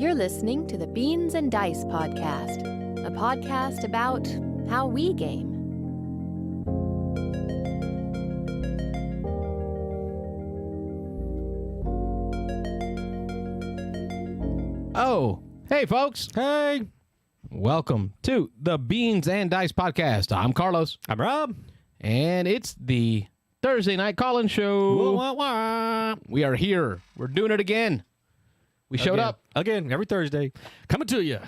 You're listening to the Beans and Dice podcast, a podcast about how we game. Oh, hey, folks. Hey. Welcome to the Beans and Dice podcast. I'm Carlos. I'm Rob. And it's the Thursday night call-in show. Wah, wah, wah. We are here. We're doing it again. We showed up. Again, every Thursday. Coming to you.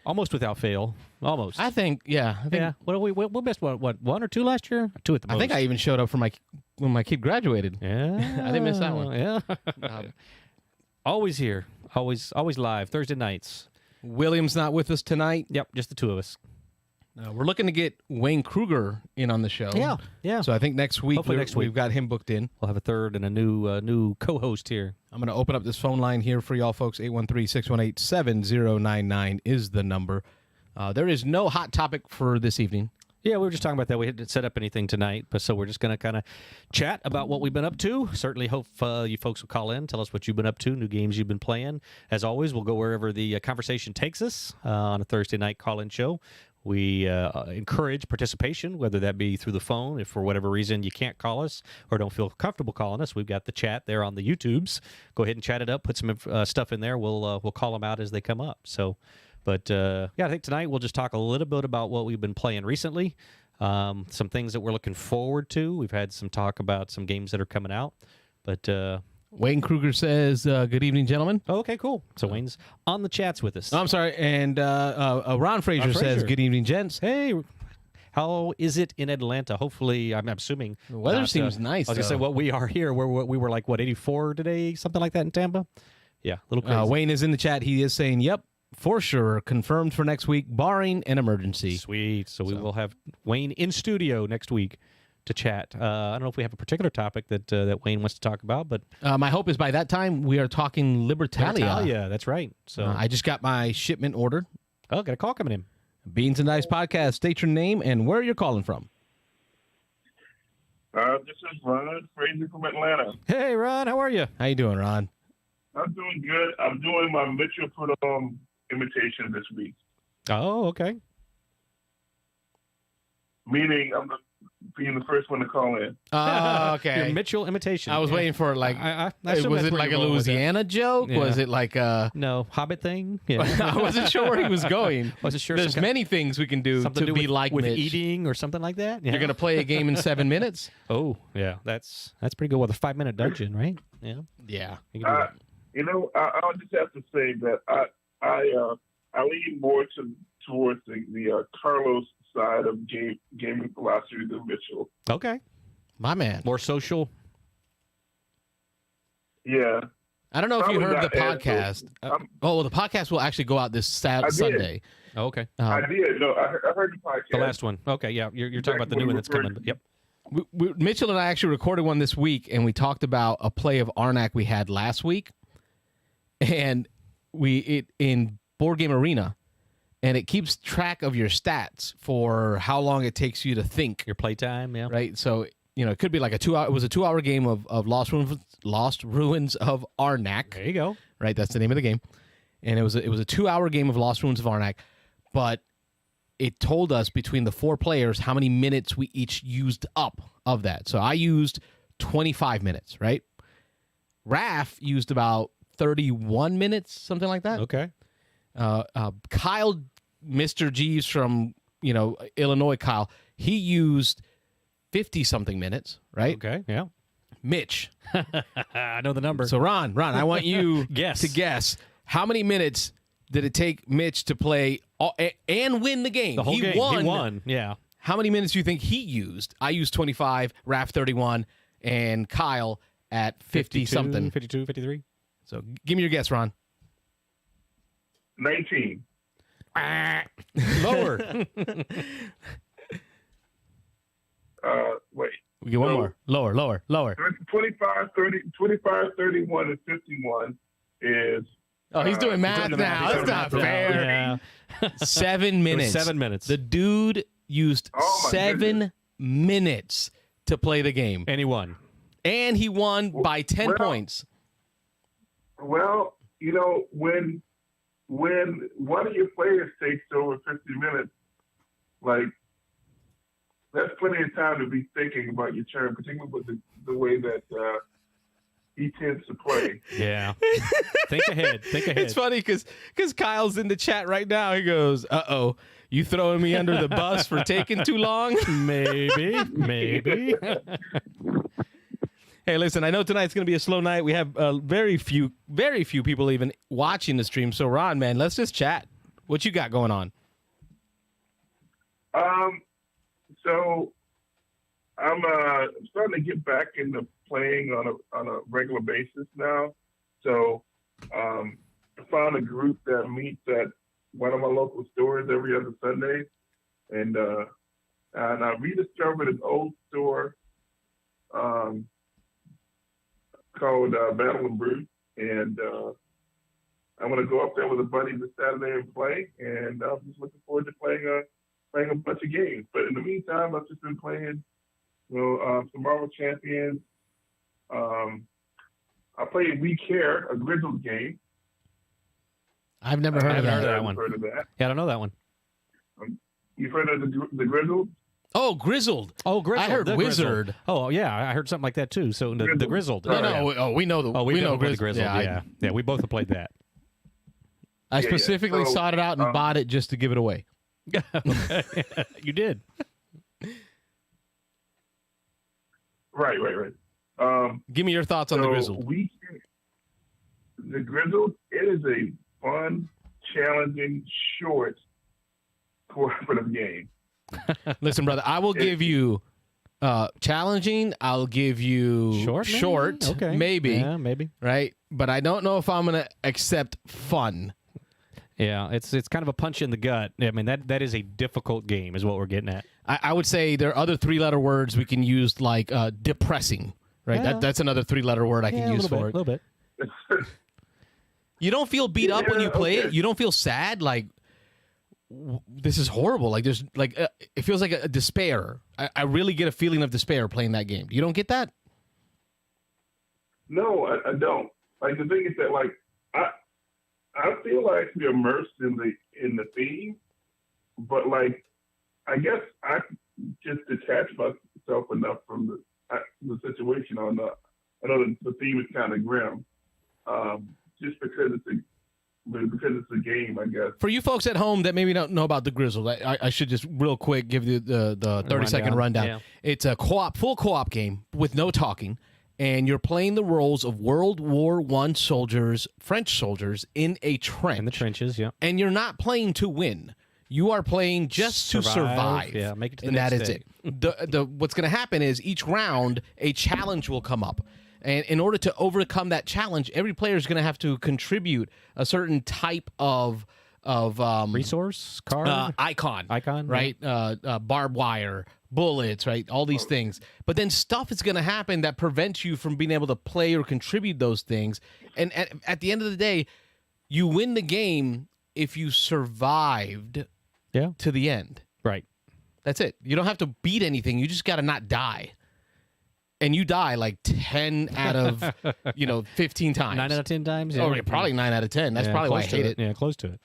Almost without fail. Almost. I think. Yeah. What we missed, what, one or two last year? Two at the most. I think I even showed up for when my kid graduated. Yeah. I didn't miss that one. Yeah. Always here. Always live. Thursday nights. William's not with us tonight. Yep, just the two of us. We're looking to get Wayne Kruger in on the show. Yeah. So I think next week, we've got him booked in. We'll have a third and a new co-host here. I'm going to open up this phone line here for y'all folks. 813-618-7099 is the number. There is no hot topic for this evening. Yeah, we were just talking about that. We didn't set up anything tonight, but so we're just going to kind of chat about what we've been up to. Certainly hope you folks will call in, tell us what you've been up to, new games you've been playing. As always, we'll go wherever the conversation takes us on a Thursday night call-in show. We encourage participation, whether that be through the phone. If for whatever reason you can't call us or don't feel comfortable calling us, we've got the chat there on the YouTubes. Go ahead and chat it up, put some stuff in there. We'll call them out as they come up. So. But, yeah, I think tonight we'll just talk a little bit about what we've been playing recently, some things that we're looking forward to. We've had some talk about some games that are coming out. But Wayne Kruger says, good evening, gentlemen. Oh, okay, cool. So Wayne's on the chats with us. I'm sorry. And Ron Fraser says, good evening, gents. Hey, how is it in Atlanta? Hopefully, I'm assuming. The weather seems nice. I was going to say, what we are here, we were like, 84 today, something like that in Tampa? Yeah, a little crazy. Wayne is in the chat. He is saying, yep. For sure, confirmed for next week, barring an emergency. Sweet. So we will have Wayne in studio next week to chat. I don't know if we have a particular topic that Wayne wants to talk about, but my hope is by that time we are talking Libertalia. Libertalia, that's right. So I just got my shipment ordered. Oh, got a call coming in. Beans and Dice podcast. State your name and where you're calling from. This is Ron Fraser from Atlanta. Hey, Ron, how are you? How you doing, Ron? I'm doing good. I'm doing my Mitchell Prudhomme imitation this week. Oh, okay. Meaning I'm being the first one to call in. Oh, okay. Your Mitchell imitation. I was waiting for I was it like a Louisiana joke? Yeah. Was it like a... No, Hobbit thing? Yeah. I wasn't sure where he was going. Wasn't sure. There's many things we can do to be like with Mitch. eating or something like that. Yeah. You're going to play a game in 7 minutes? Oh, yeah. That's pretty good. Well, the 5-minute dungeon, right? Yeah. Yeah. You can do that. I'll just have to say that I lean more towards the Carlos side of gaming philosophy than Mitchell. Okay. My man. More social. Yeah. I don't know if you Probably heard the not as podcast. social. The podcast will actually go out this Sunday. Oh, okay. I did. No, I heard the podcast. The last one. Okay, yeah. You're talking about the new one that's coming. But, yep. Mitchell and I actually recorded one this week, and we talked about a play of Arnak we had last week. And in Board Game Arena, and it keeps track of your stats for how long it takes you to think. Your playtime, yeah. Right? So, it could be like a 2-hour. It was a 2-hour game of Lost Ruins of Arnak. There you go. Right? That's the name of the game. And it was a 2-hour game of Lost Ruins of Arnak, but it told us between the 4 players how many minutes we each used up of that. So I used 25 minutes, right? Raph used about 31 minutes, something like that. Okay. Kyle, Mr. Jeeves from, Illinois, Kyle, he used 50-something minutes, right? Okay, yeah. Mitch. I know the number. So, Ron, I want you to guess how many minutes did it take Mitch to play and win the game? The whole game. He won, yeah. How many minutes do you think he used? I used 25, Raph 31, and Kyle at 50-something. 52, 53. So give me your guess, Ron. 19. Lower. Wait. We get one more. Lower. 25, 31, and 51 is... Oh, he's doing math now. That's not fair. Yeah. 7 minutes. 7 minutes. The dude used 7 minutes to play the game. And he won. And he won by 10 points. Well, when when one of your players takes over 50 minutes, like, that's plenty of time to be thinking about your turn, particularly with the way that he tends to play. Yeah. Think ahead. Think ahead. It's funny because Kyle's in the chat right now. He goes, "Uh-oh, you throwing me under the bus for taking too long?" Maybe. Hey, listen, I know tonight's going to be a slow night. We have very few people even watching the stream. So, Ron, man, let's just chat. What you got going on? So I'm starting to get back into playing on a regular basis now. So I found a group that meets at one of my local stores every other Sunday, and I rediscovered an old store called Battle and Brew, and I'm going to go up there with a buddy this Saturday and play, and I'm just looking forward to playing a bunch of games. But in the meantime, I've just been playing, some Marvel Champions. I played We Care, a Grizzled game. I've never heard of that one. Heard of that. Yeah, I don't know that one. You've heard of the Grizzled? Oh, Grizzled. Oh, Grizzled. I heard the Wizard. Grizzled. Oh, yeah, I heard something like that too. So the Grizzled. No, we know we know Grizzled. Grizzled. Yeah, we both have played that. I specifically So, sought it out and bought it just to give it away. You did. Right. Give me your thoughts on the Grizzled. The Grizzled, it is a fun, challenging, short cooperative game. Listen, brother, I will give you challenging. I'll give you short, Okay. maybe, Yeah, maybe. right? But I don't know if I'm going to accept fun. Yeah, it's kind of a punch in the gut. I mean, that is a difficult game, is what we're getting at. I would say there are other 3-letter words we can use, like depressing, right? Yeah. That's another 3-letter word I can use for it. A little bit. You don't feel beat up when you play okay. it. You don't feel sad, like this is horrible. Like there's like it feels like a despair. I really get a feeling of despair playing that game. You don't get that? No, I don't. Like, the thing is that, like, I feel like we're immersed in the theme, but, like, I guess I just detach myself enough from the situation. I know the theme is kind of grim, just because it's a game, I guess. For you folks at home that maybe don't know about the Grizzled, I should just real quick give you the 30-second rundown. Yeah. It's a full co-op game with no talking, and you're playing the roles of World War I soldiers, French soldiers, in a trench. In the trenches, yeah. And you're not playing to win. You are playing just to survive. Yeah, make it to the and next that is day. it. What's going to happen is each round, a challenge will come up. And in order to overcome that challenge, every player is going to have to contribute a certain type of Resource? Card? icon, right? barbed wire, bullets, right? All these things. But then stuff is going to happen that prevents you from being able to play or contribute those things. And at the end of the day, you win the game if you survived to the end. Right. That's it. You don't have to beat anything. You just got to not die. And you die like 10 out of, 15 times. 9 out of 10 times? Oh, yeah, probably 9 out of 10. That's probably why I hate it. Yeah, close to it.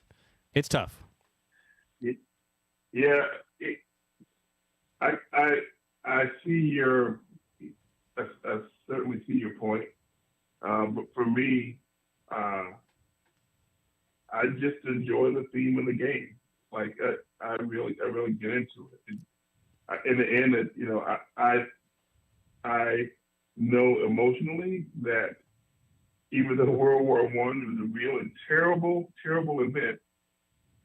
It's tough. Yeah, I see I certainly see your point. But for me, I just enjoy the theme of the game. Like, I really get into it. In the end, I know emotionally that even though World War I was a real and terrible event,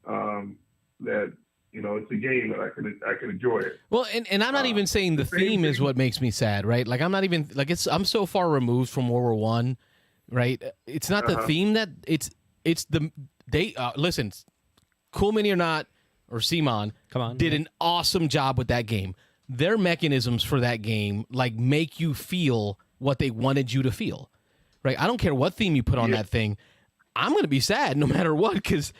that it's a game that I can enjoy it. Well, and I'm not even saying the theme is what makes me sad, right? Like, I'm not even like I'm so far removed from World War I, right? It's not the theme that it's the listen, Cool Mini or not, or Simon, did an awesome job with that game. Their mechanisms for that game like make you feel what they wanted you to feel, right? I don't care what theme you put on that thing. I'm going to be sad no matter what, because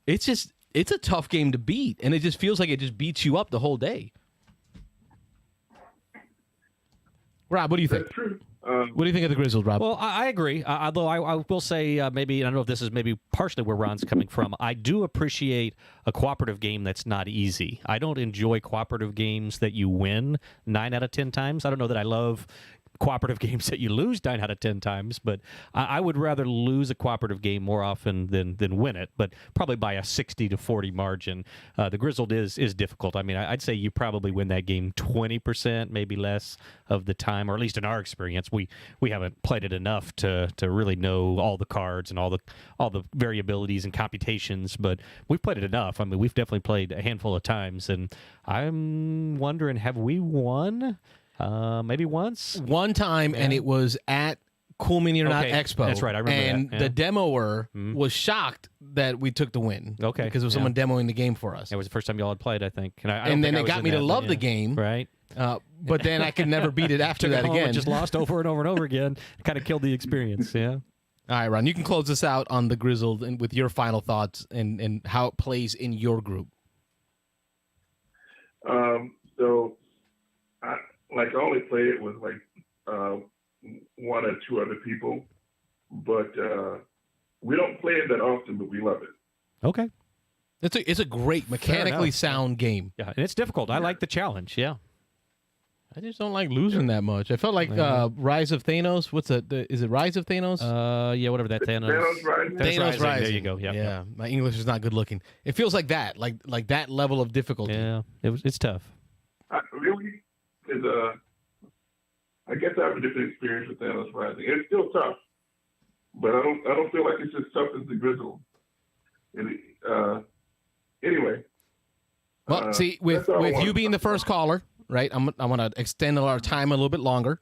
it's a tough game to beat, and it just feels like it just beats you up the whole day. Rob, what do you think? That's true. What do you think of the Grizzled, Rob? Well, I agree. Although I will say maybe, I don't know if this is maybe partially where Ron's coming from. I do appreciate a cooperative game that's not easy. I don't enjoy cooperative games that you win 9 out of 10 times. I don't know that I love cooperative games that you lose 9 out of 10 times, but I would rather lose a cooperative game more often than win it, but probably by a 60-40 margin. The Grizzled is difficult. I mean, I'd say you probably win that game 20%, maybe less of the time, or at least in our experience. We haven't played it enough to really know all the cards and all the variabilities and computations, but we've played it enough. I mean, we've definitely played a handful of times, and I'm wondering, have we won? Maybe once. One time, and it was at Cool Mini or Not Expo. That's right, I remember and that. Yeah. the demoer was shocked that we took the win. Okay. Because it was someone demoing the game for us. It was the first time y'all had played, I think. And then it got me to love the game. Right. But then I could never beat it after that again. Just lost over and over and over again. Kind of killed the experience, yeah. All right, Ron, you can close this out on the Grizzled and with your final thoughts and how it plays in your group. So I only play it with like 1 or 2 other people, but we don't play it that often, but we love it. Okay. It's a great mechanically sound game. Yeah, and it's difficult. I like the challenge, yeah. I just don't like losing that much. I felt like Rise of Thanos. What's is it Rise of Thanos? Yeah, whatever that Thanos. Thanos Rising. Thanos Rising. There you go. Yep. Yeah, my English is not good looking. It feels like that, like that level of difficulty. Yeah, it's tough. Really is I guess I have a different experience with Thanos Rising. It's still tough, but I don't feel like it's as tough as the Grizzle. Anyway. Well, see, with you being the first caller, right? I want to extend our time a little bit longer.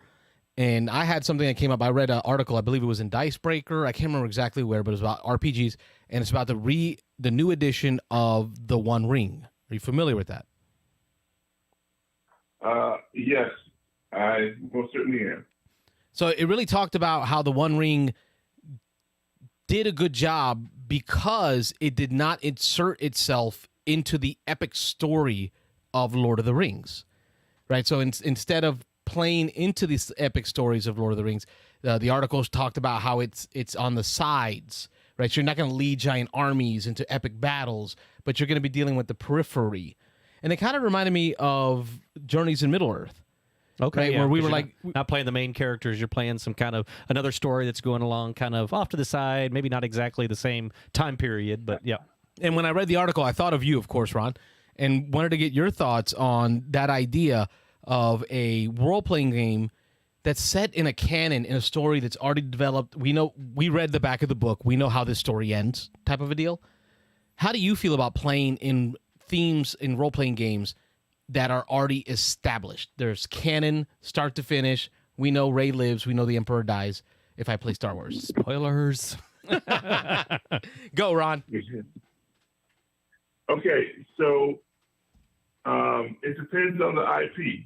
And I had something that came up. I read an article. I believe it was in Dicebreaker. I can't remember exactly where, but it was about RPGs, and it's about the new edition of The One Ring. Are you familiar with that? Yes, I most certainly am. So it really talked about how The One Ring did a good job because it did not insert itself into the epic story of Lord of the Rings, right? So instead of playing into these epic stories of Lord of the Rings, the articles talked about how it's on the sides, right? So you're not going to lead giant armies into epic battles, but you're going to be dealing with the periphery. And it kind of reminded me of Journeys in Middle-earth. Okay, right, yeah, where we were like not playing the main characters, you're playing some kind of another story that's going along kind of off to the side, maybe not exactly the same time period, but yeah. And when I read the article, I thought of you, of course, Ron, and wanted to get your thoughts on that idea of a role-playing game that's set in a canon, in a story that's already developed. We read the back of the book. We know how this story ends, type of a deal. How do you feel about playing in themes in role-playing games that are already established? There's canon, start to finish. We know Rey lives. We know the Emperor dies. If I play Star Wars. Spoilers. Go, Ron. Okay, so it depends on the IP.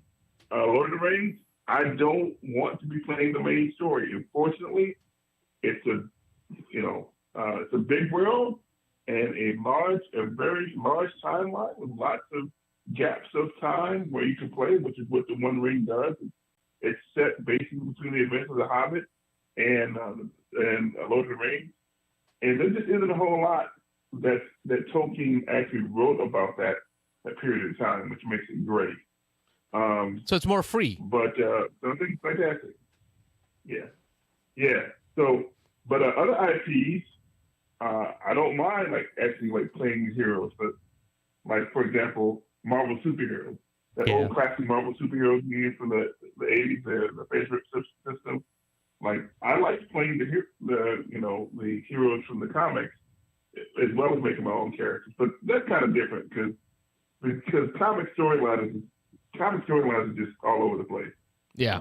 Lord of the Rings, I don't want to be playing the main story. Unfortunately, it's a big world and a very large timeline with lots of gaps of time where you can play, which is what the One Ring does. It's set basically between the events of The Hobbit and Lord of the Rings, and there just isn't a whole lot that Tolkien actually wrote about that period of time, which makes it great. So it's more free. But something fantastic. Yeah. So, but other IPs, I don't mind actually playing these heroes, but like for example, Marvel superheroes, that old classic Marvel superheroes game from the 80s, the favorite system. Like I like playing the heroes from the comics as well as making my own characters, but that's kind of different because comic storylines are just all over the place. Yeah.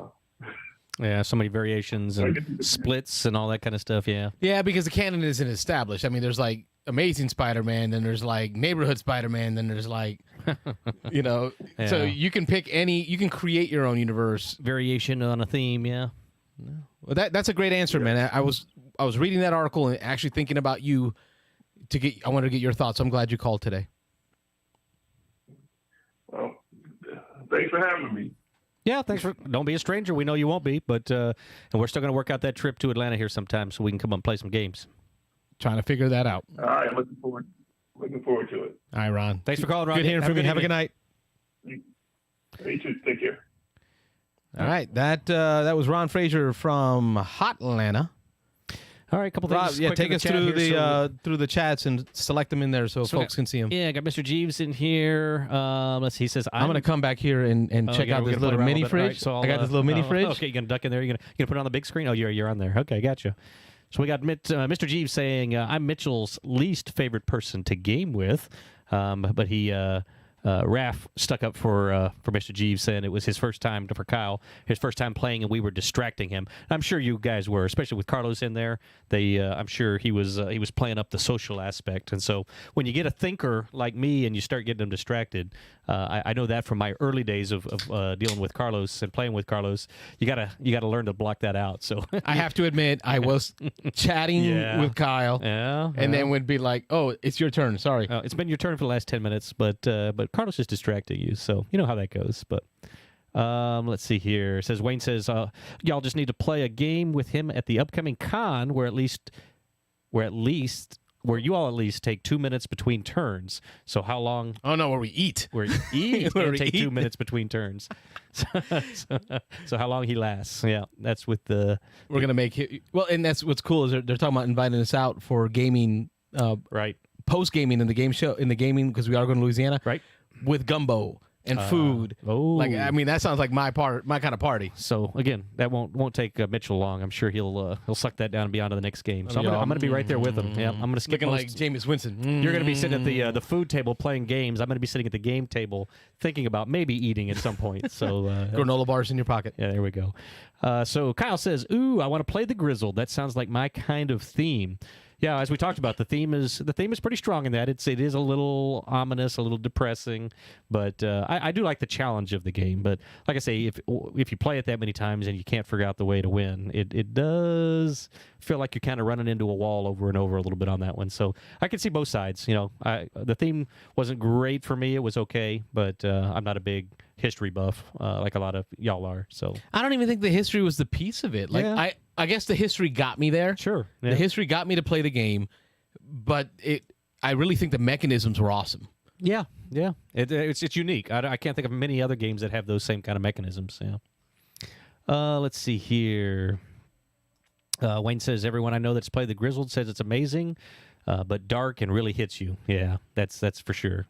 Yeah, so many variations and splits and all that kind of stuff, yeah. Yeah, because the canon isn't established. I mean, there's like Amazing Spider-Man, then there's like Neighborhood Spider-Man, then there's like, so you can pick you can create your own universe. Variation on a theme, yeah. Well, that's a great answer, man. I was reading that article and actually thinking about you I wanted to get your thoughts. I'm glad you called today. Well, thanks for having me. Yeah, thanks for. Don't be a stranger. We know you won't be, but and we're still going to work out that trip to Atlanta here sometime so we can come up and play some games. Trying to figure that out. All right, looking forward to it. All right, Ron. Thanks for calling, Ron. Good hearing from you. Have a good night. You too. Take care. All right, that was Ron Frazier from Hotlanta. All right, a couple Rob, things. yeah, quick take in the us chat through here, through the chats and select them in there so So folks can see them. Yeah, I got Mr. Jeeves in here. Let's see. He says, I'm going to come back here and check out this little mini fridge. I got this little mini fridge. Okay, you're going to duck in there. You're going to put it on the big screen? Oh, you're on there. Okay, gotcha. So we got Mr. Jeeves saying, I'm Mitchell's least favorite person to game with, but he... Raph stuck up for Mr. Jeeves, saying it was his first time for Kyle, his first time playing, and we were distracting him. I'm sure you guys were, especially with Carlos in there. I'm sure he was playing up the social aspect, and so when you get a thinker like me and you start getting them distracted, I know that from my early days of dealing with Carlos and playing with Carlos. You gotta learn to block that out. So I have to admit, I was chatting with Kyle, and then would be like, "Oh, it's your turn. Sorry, it's been your turn for the last 10 minutes, but Carlos is distracting you, so you know how that goes." But let's see here. It says Wayne says, y'all just need to play a game with him at the upcoming con where you all at least take 2 minutes between turns. So how long? Oh no, where we eat. Where you eat and take 2 minutes between turns. So how long he lasts? Yeah, that's with the. We're gonna make it. Well, and that's what's cool is they're talking about inviting us out for gaming. Right. Post gaming in the game show in the gaming because we are going to Louisiana. Right. With gumbo and food. Like I mean, that sounds like my kind of party. So again, that won't take Mitchell long. I'm sure he'll suck that down and be on to the next game. So I'm gonna be right there with him. Yeah, I'm gonna skip. Looking like Jameis Winston. You're gonna be sitting at the food table playing games. I'm gonna be sitting at the game table thinking about maybe eating at some point. So granola bars in your pocket. Yeah, there we go. So Kyle says, "Ooh, I want to play the Grizzled. That sounds like my kind of theme." Yeah, as we talked about, the theme is pretty strong in that. It is a little ominous, a little depressing, but I do like the challenge of the game. But like I say, if you play it that many times and you can't figure out the way to win, it does feel like you're kind of running into a wall over and over a little bit on that one. So I can see both sides. You know, the theme wasn't great for me; it was okay, but I'm not a big history buff like a lot of y'all are. So I don't even think the history was the piece of it. Like I guess the history got me there. Sure. Yeah. The history got me to play the game, but I really think the mechanisms were awesome. Yeah, yeah. It's unique. I can't think of many other games that have those same kind of mechanisms. Yeah. Let's see here. Wayne says, everyone I know that's played the Grizzled says it's amazing, but dark and really hits you. Yeah, that's for sure.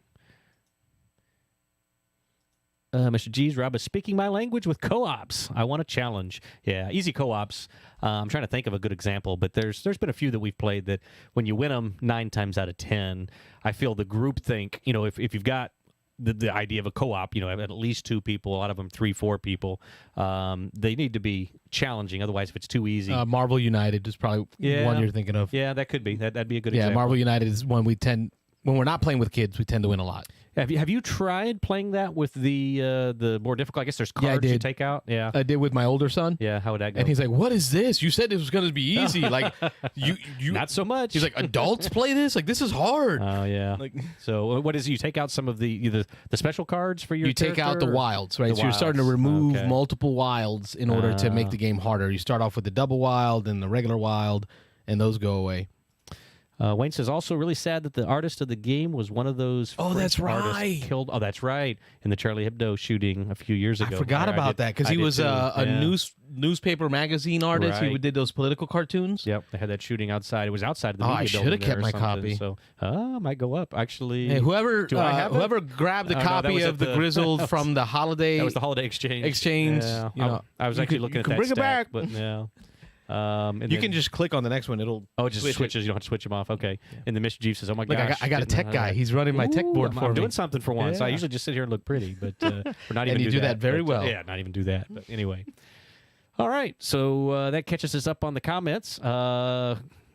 Mr. G's, Rob is speaking my language with co-ops. I want a challenge. Yeah, easy co-ops. I'm trying to think of a good example, but there's been a few that we've played that when you win them 9 times out of 10, I feel the group think, you know, if you've got the idea of a co-op, you know, at least 2 people, a lot of them 3-4 people, they need to be challenging. Otherwise, if it's too easy. Marvel United is probably one you're thinking of. Yeah, that could be. That'd be a good example. Yeah, Marvel United is one when we're not playing with kids, we tend to win a lot. Have you tried playing that with the more difficult? I guess there's cards you take out. Yeah, I did with my older son. Yeah, how would that go? And he's like, "What is this? You said this was going to be easy. Like, you not so much." He's like, "Adults play this? Like, this is hard." Oh yeah. Like, so what is it? You take out some of the special cards for your. You take out the wilds, right? The so you're starting to remove okay. multiple wilds in order to make the game harder. You start off with the double wild and the regular wild, and those go away. Wayne says, also really sad that the artist of the game was one of those that's artists right. killed. Oh, that's right. In the Charlie Hebdo shooting a few years ago. I forgot about that because he was a newspaper magazine artist. Right. He did those political cartoons. Yep, they had that shooting outside. It was outside of the media I should have kept my copy. So, might go up. Actually, hey, whoever grabbed the copy of the Grizzled from the holiday. That was the holiday exchange. Yeah. You know, I was actually looking at that bring it back. But yeah. You can just click on the next one. It'll it just switches. You don't have to switch them off. Okay. Yeah. And then Mr. Jeeves says, "Oh my gosh, I got a tech guy. He's running my tech board for me. I'm doing something for once. I usually just sit here and look pretty, but we're not even. And you do that very well. Yeah, not even do that. But anyway, all right. So that catches us up on the comments.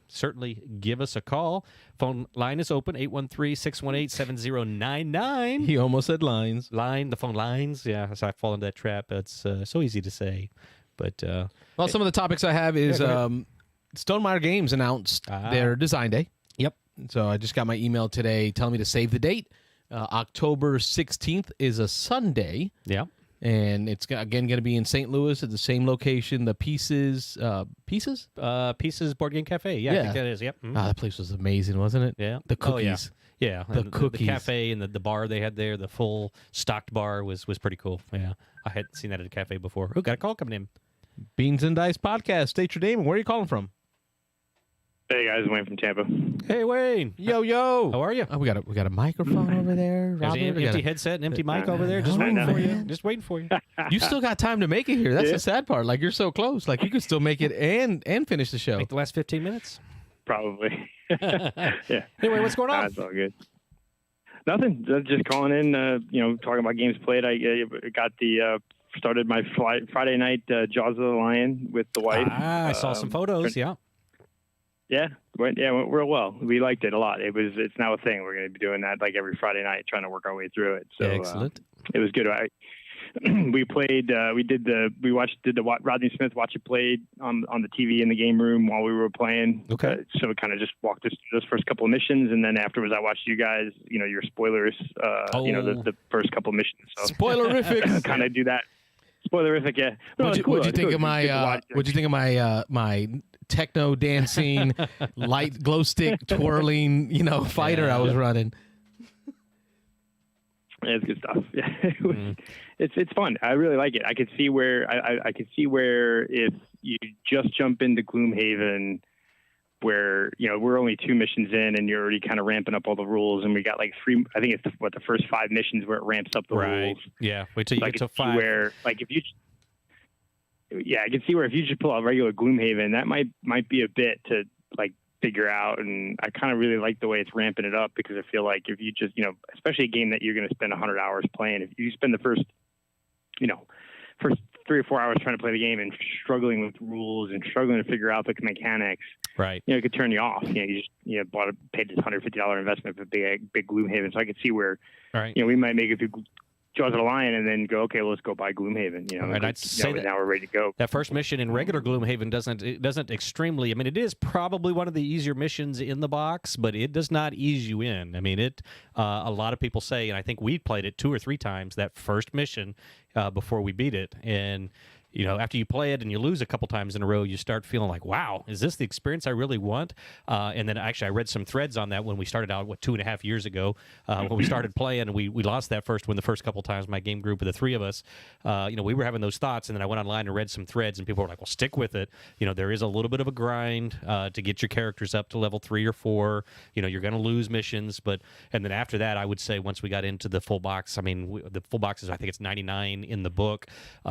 Certainly give us a call. Phone line is open, 813-618-7099. He almost said lines. The phone lines. Yeah, so I fall into that trap. It's so easy to say. But well, some of the topics I have is Stonemaier Games announced their design day. Yep. So I just got my email today telling me to save the date. October 16th is a Sunday. Yeah. and it's again going to be in St. Louis at the same location. The Pieces Pieces Board Game Cafe. Yeah, I think that is. Yep. Oh, that place was amazing, wasn't it? Yeah. The cookies. Yeah, the cookies. The cafe and the bar they had there, the full stocked bar was pretty cool. Yeah, I hadn't seen that at a cafe before. Oh, got a call coming in. Beans and Dice podcast. State your name and where are you calling from? Hey guys, Wayne from Tampa. Hey Wayne, Yo. how are you? Oh, we got a microphone over there. There's an empty headset and empty mic over there, just I waiting know, for you. man. Just waiting for you. You still got time to make it here. That's Yeah. the sad part. Like you're so close. Like you could still make it and finish the show. Like the last 15 minutes. Probably. Yeah. Anyway, what's going on? That's all good. Nothing. Just calling in. Talking about games played. I got started my Friday night Jaws of the Lion with the wife. I saw some photos. Yeah. Yeah, went real well. We liked it a lot. It's now a thing. We're going to be doing that like every Friday night, trying to work our way through it. So Excellent. It was good. We played. We did the Rodney Smith Watch It Played on the TV in the game room while we were playing. Okay. So it kind of just walked us through those first couple of missions, and then afterwards I watched you guys. Your spoilers. The first couple of missions. So Spoilerific. kind of do that. Spoilerific. Yeah. No, What'd you think of my? What'd you think of my my techno dancing, light glow stick twirling? Fighter I was running. It's good stuff. Yeah, it's fun. I really like it. I could see where I could see where if you just jump into Gloomhaven, where we're only 2 missions in and you're already kind of ramping up all the rules, and we got like 3. I think it's the first 5 missions where it ramps up the rules. Yeah. Wait till you get to 5. Where like if you. Yeah, I can see where if you just pull out regular Gloomhaven, that might be a bit to like figure out, and I kind of really like the way it's ramping it up, because I feel like if you just especially a game that you're going to spend 100 hours playing, if you spend the first 3 or 4 hours trying to play the game and struggling with rules and struggling to figure out the mechanics, right? It could turn you off. You just paid this $150 investment for big Gloomhaven, so I could see where we might make it through Jaws of the Lion and then go, okay, let's go buy Gloomhaven. And I'd say that now we're ready to go. That first mission in regular Gloomhaven doesn't extremely. I mean, it is probably one of the easier missions in the box, but it does not ease you in. I mean, a lot of people say, and I think we played it 2 or 3 times that first mission before we beat it, and. After you play it and you lose a couple times in a row, you start feeling like, wow, is this the experience I really want? And then actually I read some threads on that when we started out, 2.5 years ago, when we started playing, and we lost that first one the first couple times, my game group of the 3 of us. We were having those thoughts, and then I went online and read some threads, and people were like, well, stick with it. There is a little bit of a grind to get your characters up to level 3 or 4. You're going to lose missions, and then after that, I would say once we got into the full box, I mean, the full box is, I think it's $99 in the book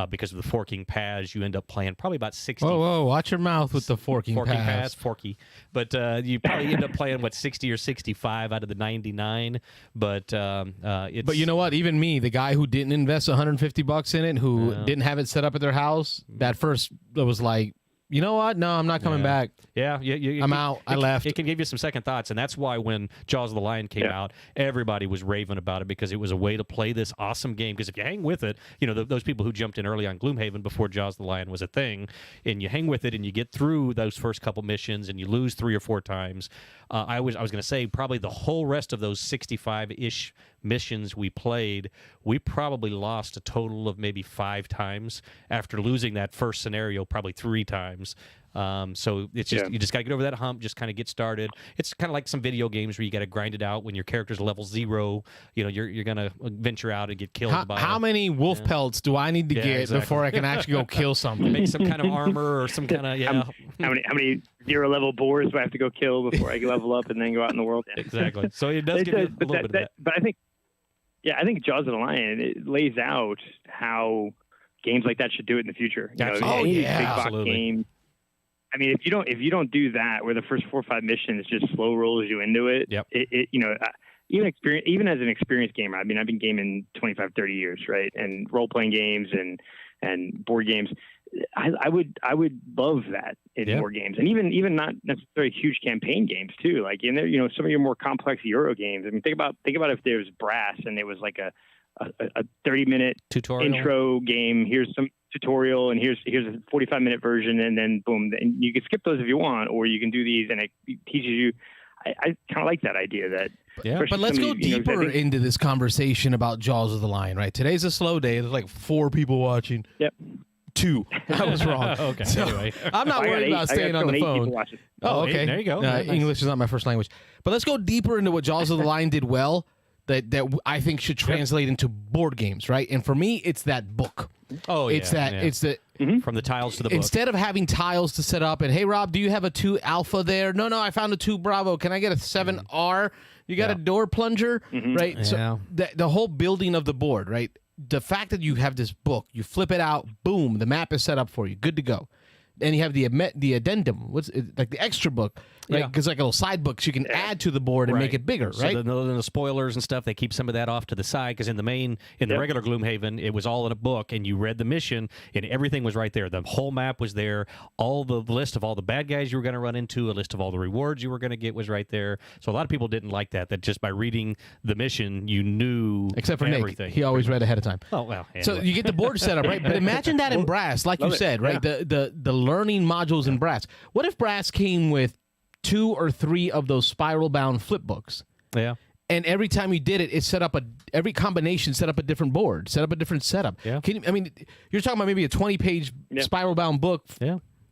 because of the forking paths. You end up playing probably about 60. Whoa! Watch your mouth with the forking paths. Forky. But you probably end up playing 60 or 65 out of the 99. But it's. But you know what? Even me, the guy who didn't invest $150 in it, who didn't have it set up at their house, that first was like, you know what? No, I'm not coming back. Yeah, I'm out. I left. It can give you some second thoughts, and that's why when Jaws of the Lion came out, everybody was raving about it, because it was a way to play this awesome game. Because if you hang with it, those people who jumped in early on Gloomhaven before Jaws of the Lion was a thing, and you hang with it and you get through those first couple missions and you lose 3 or 4 times. I was going to say probably the whole rest of those 65-ish missions we played, we probably lost a total of maybe 5 times after losing that first scenario, probably 3 times. So it's just you just got to get over that hump, just kind of get started. It's kind of like some video games where you got to grind it out when your character's level 0. You're going to venture out and get killed. How many wolf pelts do I need to get before I can actually go kill something? Make some kind of armor or some kind of How many 0 level boars do I have to go kill before I level up and then go out in the world? Exactly. So it does give you a little bit of that. But I think Jaws of the Lion, it lays out how games like that should do it in the future. Big box games. I mean, if you don't do that, where the first 4 or 5 missions just slow rolls you into it, even as an experienced gamer, I mean, I've been gaming 25, 30 years, right? And role-playing games and board games, I would love that in more games, and even not necessarily huge campaign games too. Like in there, some of your more complex Euro games. I mean, think about if there was Brass and there was like a 30-minute tutorial intro game. Here's some tutorial, and here's a 45-minute version, and then boom. And you can skip those if you want, or you can do these, and it teaches you. I kind of like that idea. That but let's go deeper into this conversation about Jaws of the Lion. Right, today's a slow day. There's like 4 people watching. Yep. 2. I was wrong. Okay. So, anyway, I'm not worried about staying on the phone. Oh, okay. There you go. Nice. English is not my first language. But let's go deeper into what Jaws of the Lion did well that I think should translate into board games, right? And for me, it's that book. Oh, yeah. It's the from the tiles to the book. Instead of having tiles to set up and, hey, Rob, do you have a 2 Alpha there? No, I found a 2 Bravo. Can I get a 7R? You got a door plunger, right? Yeah. So the whole building of the board, right? The fact that you have this book, you flip it out, boom, the map is set up for you, good to go. And you have the addendum, what's it, like the extra book, right? Because like little side books you can add to the board and make it bigger, right? So then the spoilers and stuff, they keep some of that off to the side because in the regular Gloomhaven, it was all in a book, and you read the mission, and everything was right there. The whole map was there. All the list of all the bad guys you were going to run into, a list of all the rewards you were going to get was right there. So a lot of people didn't like that just by reading the mission, you knew except for everything. Nick, he always read ahead of time. Oh well. Anyway. So you get the board set up, right? But imagine that in Brass, like you said, right? The learning modules in Brass. What if Brass came with 2 or 3 of those spiral bound flip books? Yeah. And every time you did it, it set up every combination set up a different board, set up a different setup. Yeah. You're talking about maybe a 20-page spiral bound book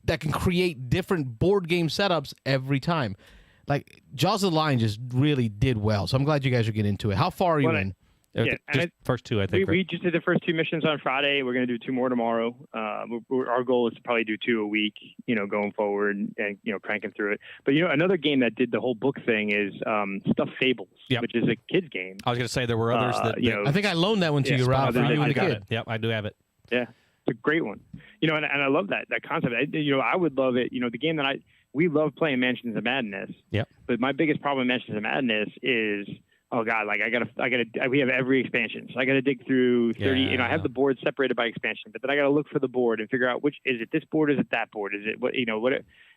that can create different board game setups every time. Like Jaws of the Lion just really did well. So I'm glad you guys are getting into it. How far are you in? Just first 2, I think. We just did the first 2 missions on Friday. We're going to do 2 more tomorrow. Our goal is to probably do 2 a week, going forward and cranking through it. But another game that did the whole book thing is Stuffed Fables, which is a kids game. I was going to say there were others that I think I loaned that one to you, Rob. For you and the kid. Yep, I do have it. Yeah, it's a great one. And I love that concept. I would love it. The game that we love playing Mansions of Madness. Yep. But my biggest problem in Mansions of Madness is, oh God, like we have every expansion. So I got to dig through 30, I have the board separated by expansion, but then I got to look for the board and figure out which, is it this board? Is it that board? Is it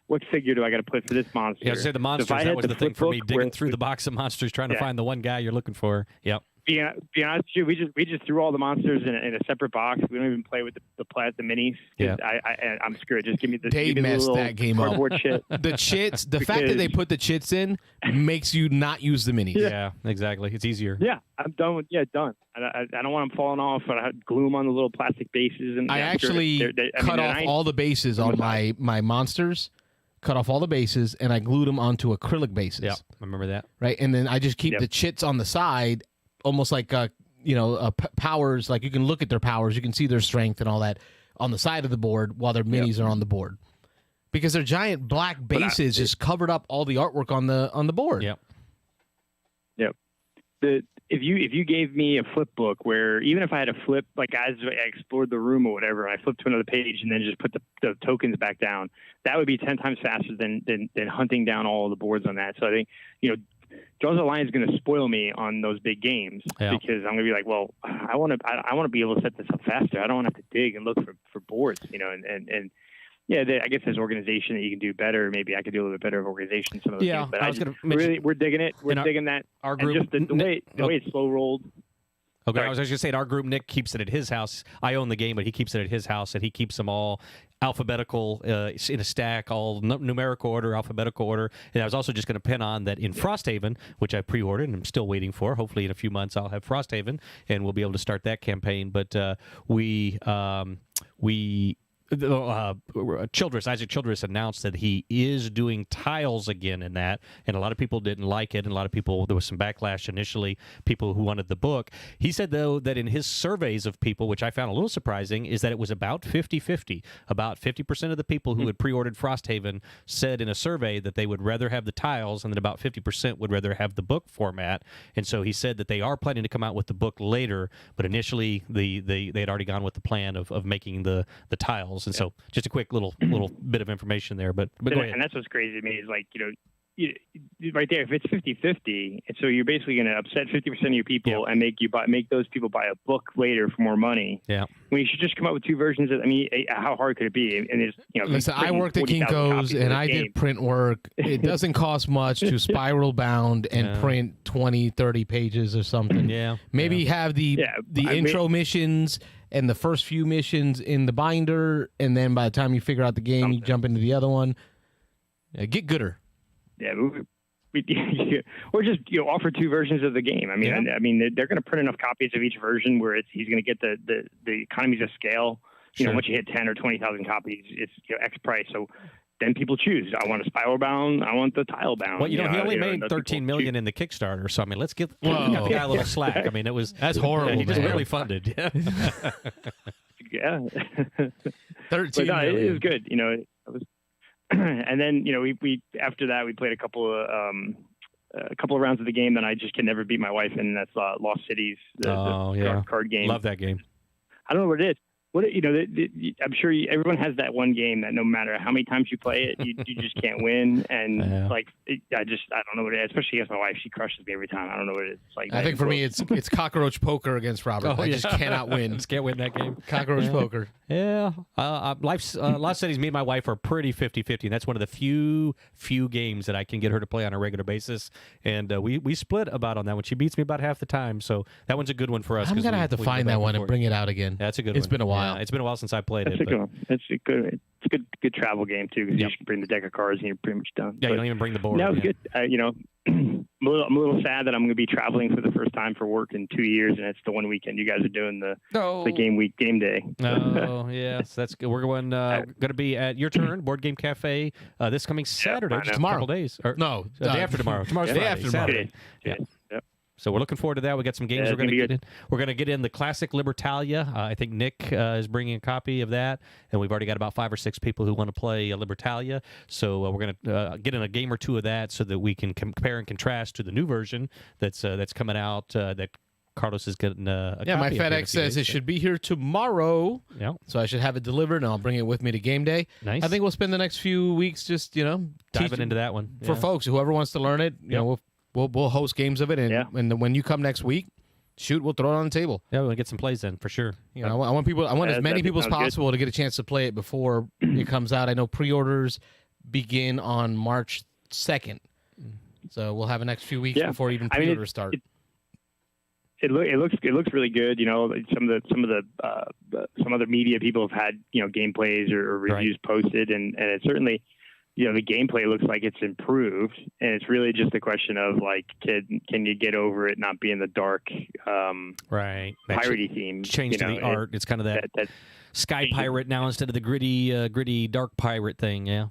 what figure do I got to put for this monster? Yeah, I say the monsters, that was the thing for me, digging through the box of monsters, trying to find the one guy you're looking for. Yep. Be honest with you, we just threw all the monsters in a separate box. We don't even play with the minis. Yeah. I'm screwed. Just give me the They messed that game up. Shit. The chits, the fact that they put the chits in makes you not use the minis. Yeah, exactly. It's easier. Yeah, I'm done with done. I don't want them falling off. I have glue them on the little plastic bases. And I actually cut off all the bases on my monsters. Cut off all the bases and I glued them onto acrylic bases. Yeah, I remember that. Right, and then I just keep the chits on the side. Almost like powers, like you can look at their powers, you can see their strength and all that on the side of the board while their minis are on the board, because their giant black bases just covered up all the artwork on the board. Yep. If you gave me a flip book where even if I had to flip, like as I explored the room or whatever, I flipped to another page and then just put the tokens back down, that would be 10 times faster than hunting down all of the boards on that. So I think Jaws of the Lion is going to spoil me on those big games because I'm going to be like, well, I want to be able to set this up faster. I don't want to have to dig and look for boards, and I guess there's organization that you can do better. Maybe I could do a little bit better of organization. Some of those games, but I was going to mention, we're digging it. We're digging that. Our group, and just the way it's slow rolled. Okay, I was just going to say, in our group, Nick keeps it at his house. I own the game, but he keeps it at his house, and he keeps them all alphabetical in a stack, all numerical order, alphabetical order. And I was also just going to pin on that in Frosthaven, which I pre-ordered and I'm still waiting for. Hopefully in a few months I'll have Frosthaven, and we'll be able to start that campaign. But Isaac Childress announced that he is doing tiles again in that, and a lot of people didn't like it, and a lot of people, there was some backlash initially, people who wanted the book. He said, though, that in his surveys of people, which I found a little surprising, is that it was about 50-50. About 50% of the people who had pre-ordered Frosthaven said in a survey that they would rather have the tiles, and that about 50% would rather have the book format. And so he said that they are planning to come out with the book later, but initially they had already gone with the plan of making the tiles. And so just a quick little bit of information there, but go ahead. And that's what's crazy to me is like, right there, if it's 50-50, and so you're basically going to upset 50% of your people and make those people buy a book later for more money. Yeah. When you should just come up with 2 versions of, how hard could it be? And there's, listen, I worked at Kinko's and I did print work. It doesn't cost much to spiral bound and print 20, 30 pages or something. Yeah. Maybe have the intro missions and the first few missions in the binder, and then by the time you figure out the game, you jump into the other one. Get gooder. Yeah, or just offer two versions of the game. I mean, they're going to print enough copies of each version where he's going to get the economies of scale. Once you hit 10 or 20,000 copies, it's X price. So then people choose. I want a spiral bound. I want the tile bound. Well, he only made $13 million in the Kickstarter. So I mean, let's give the guy a little slack. I mean, that's horrible. He just barely funded. Yeah. 13 million. It was good. It was, and then we after that we played a couple of rounds of the game that I just can never beat my wife in. That's Lost Cities, the card game. Love that game. I don't know what it is. I'm sure everyone has that one game that no matter how many times you play it, you just can't win. And I don't know what it is. Especially against my wife, she crushes me every time. I don't know what it is. I think for me, it's cockroach poker against Robert. I just cannot win. Just can't win that game. Cockroach poker. Yeah. Lost Cities, me and my wife are pretty 50-50. And that's one of the few games that I can get her to play on a regular basis. And we split about on that one. She beats me about half the time. So that one's a good one for us. I'm going to have to find that one and bring it out again. That's a good one. It's been a while. Yeah, it's been a while since I played it. It's a good travel game too, because you just can bring the deck of cards and you're pretty much done. Yeah, you don't even bring the board. That was good. I'm a little sad that I'm going to be traveling for the first time for work in 2 years, and it's the one weekend you guys are doing the game day. Oh yes, that's good. We're going to be at your turn, Board Game Cafe, this coming Saturday, just tomorrow. A couple days. Or, no, the day after tomorrow. Tomorrow's Friday. After tomorrow. Saturday. Yeah. So we're looking forward to that. We got some games we're going to get in. We're going to get in the classic Libertalia. I think Nick is bringing a copy of that, and we've already got about 5 or 6 people who want to play Libertalia. So we're going to get in a game or two of that so that we can compare and contrast to the new version that's coming out. That Carlos is getting a copy. Yeah, my FedEx says it should be here tomorrow. Yeah. So I should have it delivered, and I'll bring it with me to game day. Nice. I think we'll spend the next few weeks just diving into that one for folks. Whoever wants to learn it, we'll host games of it, and when you come next week, we'll throw it on the table. Yeah, we'll get some plays in for sure. I want as many people as possible to get a chance to play it before it comes out. I know pre-orders begin on March 2nd, so we'll have the next few weeks before even pre-orders start. It looks really good. Some other media people have had gameplays or reviews posted, and it certainly. The gameplay looks like it's improved, and it's really just a question of can you get over it not being the dark, piratey theme? Change to the art. It's kind of that sky pirate now instead of the gritty dark pirate thing. Yeah,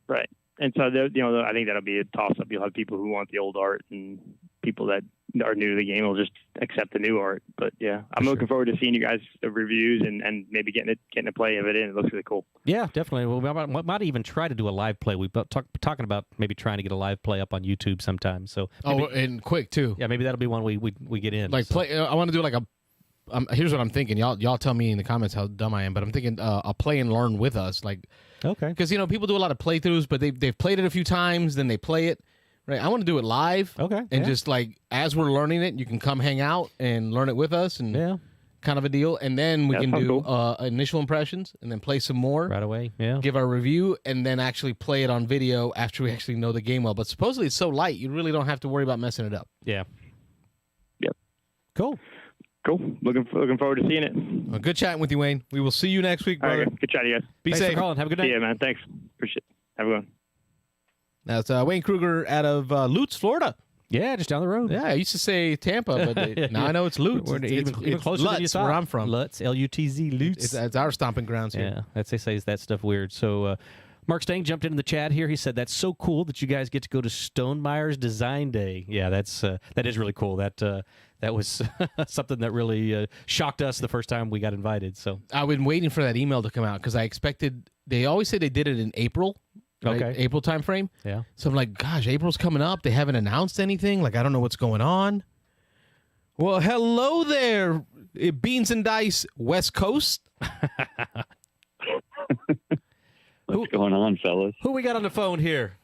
right. And so I think that'll be a toss up. You'll have people who want the old art, and people that are new to the game will just accept the new art. But I'm looking forward to seeing you guys reviews and maybe getting a play of it in. It looks really cool. Yeah, definitely. Well, we might even try to do a live play. We've been talking about maybe trying to get a live play up on YouTube sometime. So and quick too. Yeah, maybe that'll be one we get in. Play. I want to do here's what I'm thinking. Y'all tell me in the comments how dumb I am, but I'm thinking a play and learn with us. Okay. Because people do a lot of playthroughs, but they've played it a few times, then they play it. Right, I want to do it live. Okay. And just as we're learning it, you can come hang out and learn it with us, and kind of a deal. And then we can do initial impressions, and then play some more right away. Yeah. Give our review, and then actually play it on video after we actually know the game well. But supposedly it's so light, you really don't have to worry about messing it up. Yeah. Yep. Cool. Looking forward to seeing it. Well, good chatting with you, Wayne. We will see you next week, brother. Right, good chatting, you guys. Thanks safe. For calling. Have a good night. See ya, man. Thanks. Appreciate it. Have a good one. That's Wayne Kruger out of Lutz, Florida. Yeah, just down the road. Yeah, I used to say Tampa, but now I know it's Lutz. It's closer Lutz, than you thought. where I'm from. Lutz, Lutz. Lutz. It's our stomping grounds here. Yeah, they say that stuff weird. So Mark Stang jumped into the chat here. He said, that's so cool that you guys get to go to Stonemeyer's Design Day. Yeah, that is really cool. That was something that really shocked us the first time we got invited. So I've been waiting for that email to come out because I expected – they always say they did it in April. Right? Okay. April time frame. Yeah. So I'm like, gosh, April's coming up. They haven't announced anything. I don't know what's going on. Well, hello there, Beans and Dice West Coast. What's going on, fellas? Who we got on the phone here?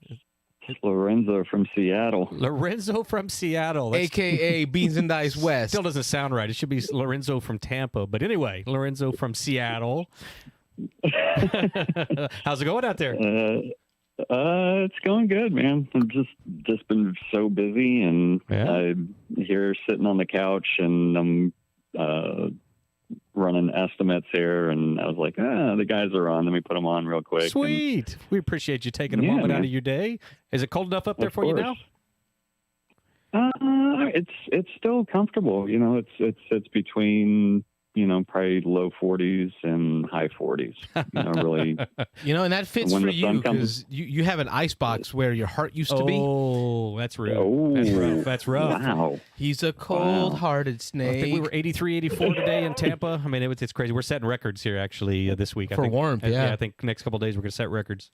It's Lorenzo from Seattle. Lorenzo from Seattle. A.K.A. Beans and Dice West. Still doesn't sound right. It should be Lorenzo from Tampa. But anyway, Lorenzo from Seattle. How's it going out there? It's going good, man. I've just been so busy, and I'm here sitting on the couch, and I'm running estimates here, and I was like, the guys are on. Let me put them on real quick. Sweet. We appreciate you taking a Yeah, moment out man. of your day. Is it cold enough up there Of for you course. now? It's still comfortable. You know, it's between, you know, probably low 40s and high 40s. You know, really. You know, and that fits When for the you sun comes- because you have an ice box where your heart used to be. Oh, that's rude. Oh, That's rough. That's rough. Wow. He's a cold-hearted I snake. think we were 83, 84 today in Tampa. I mean, it's crazy. We're setting records here, actually, this week. For I think, warmth, yeah. I think next couple of days we're going to set records.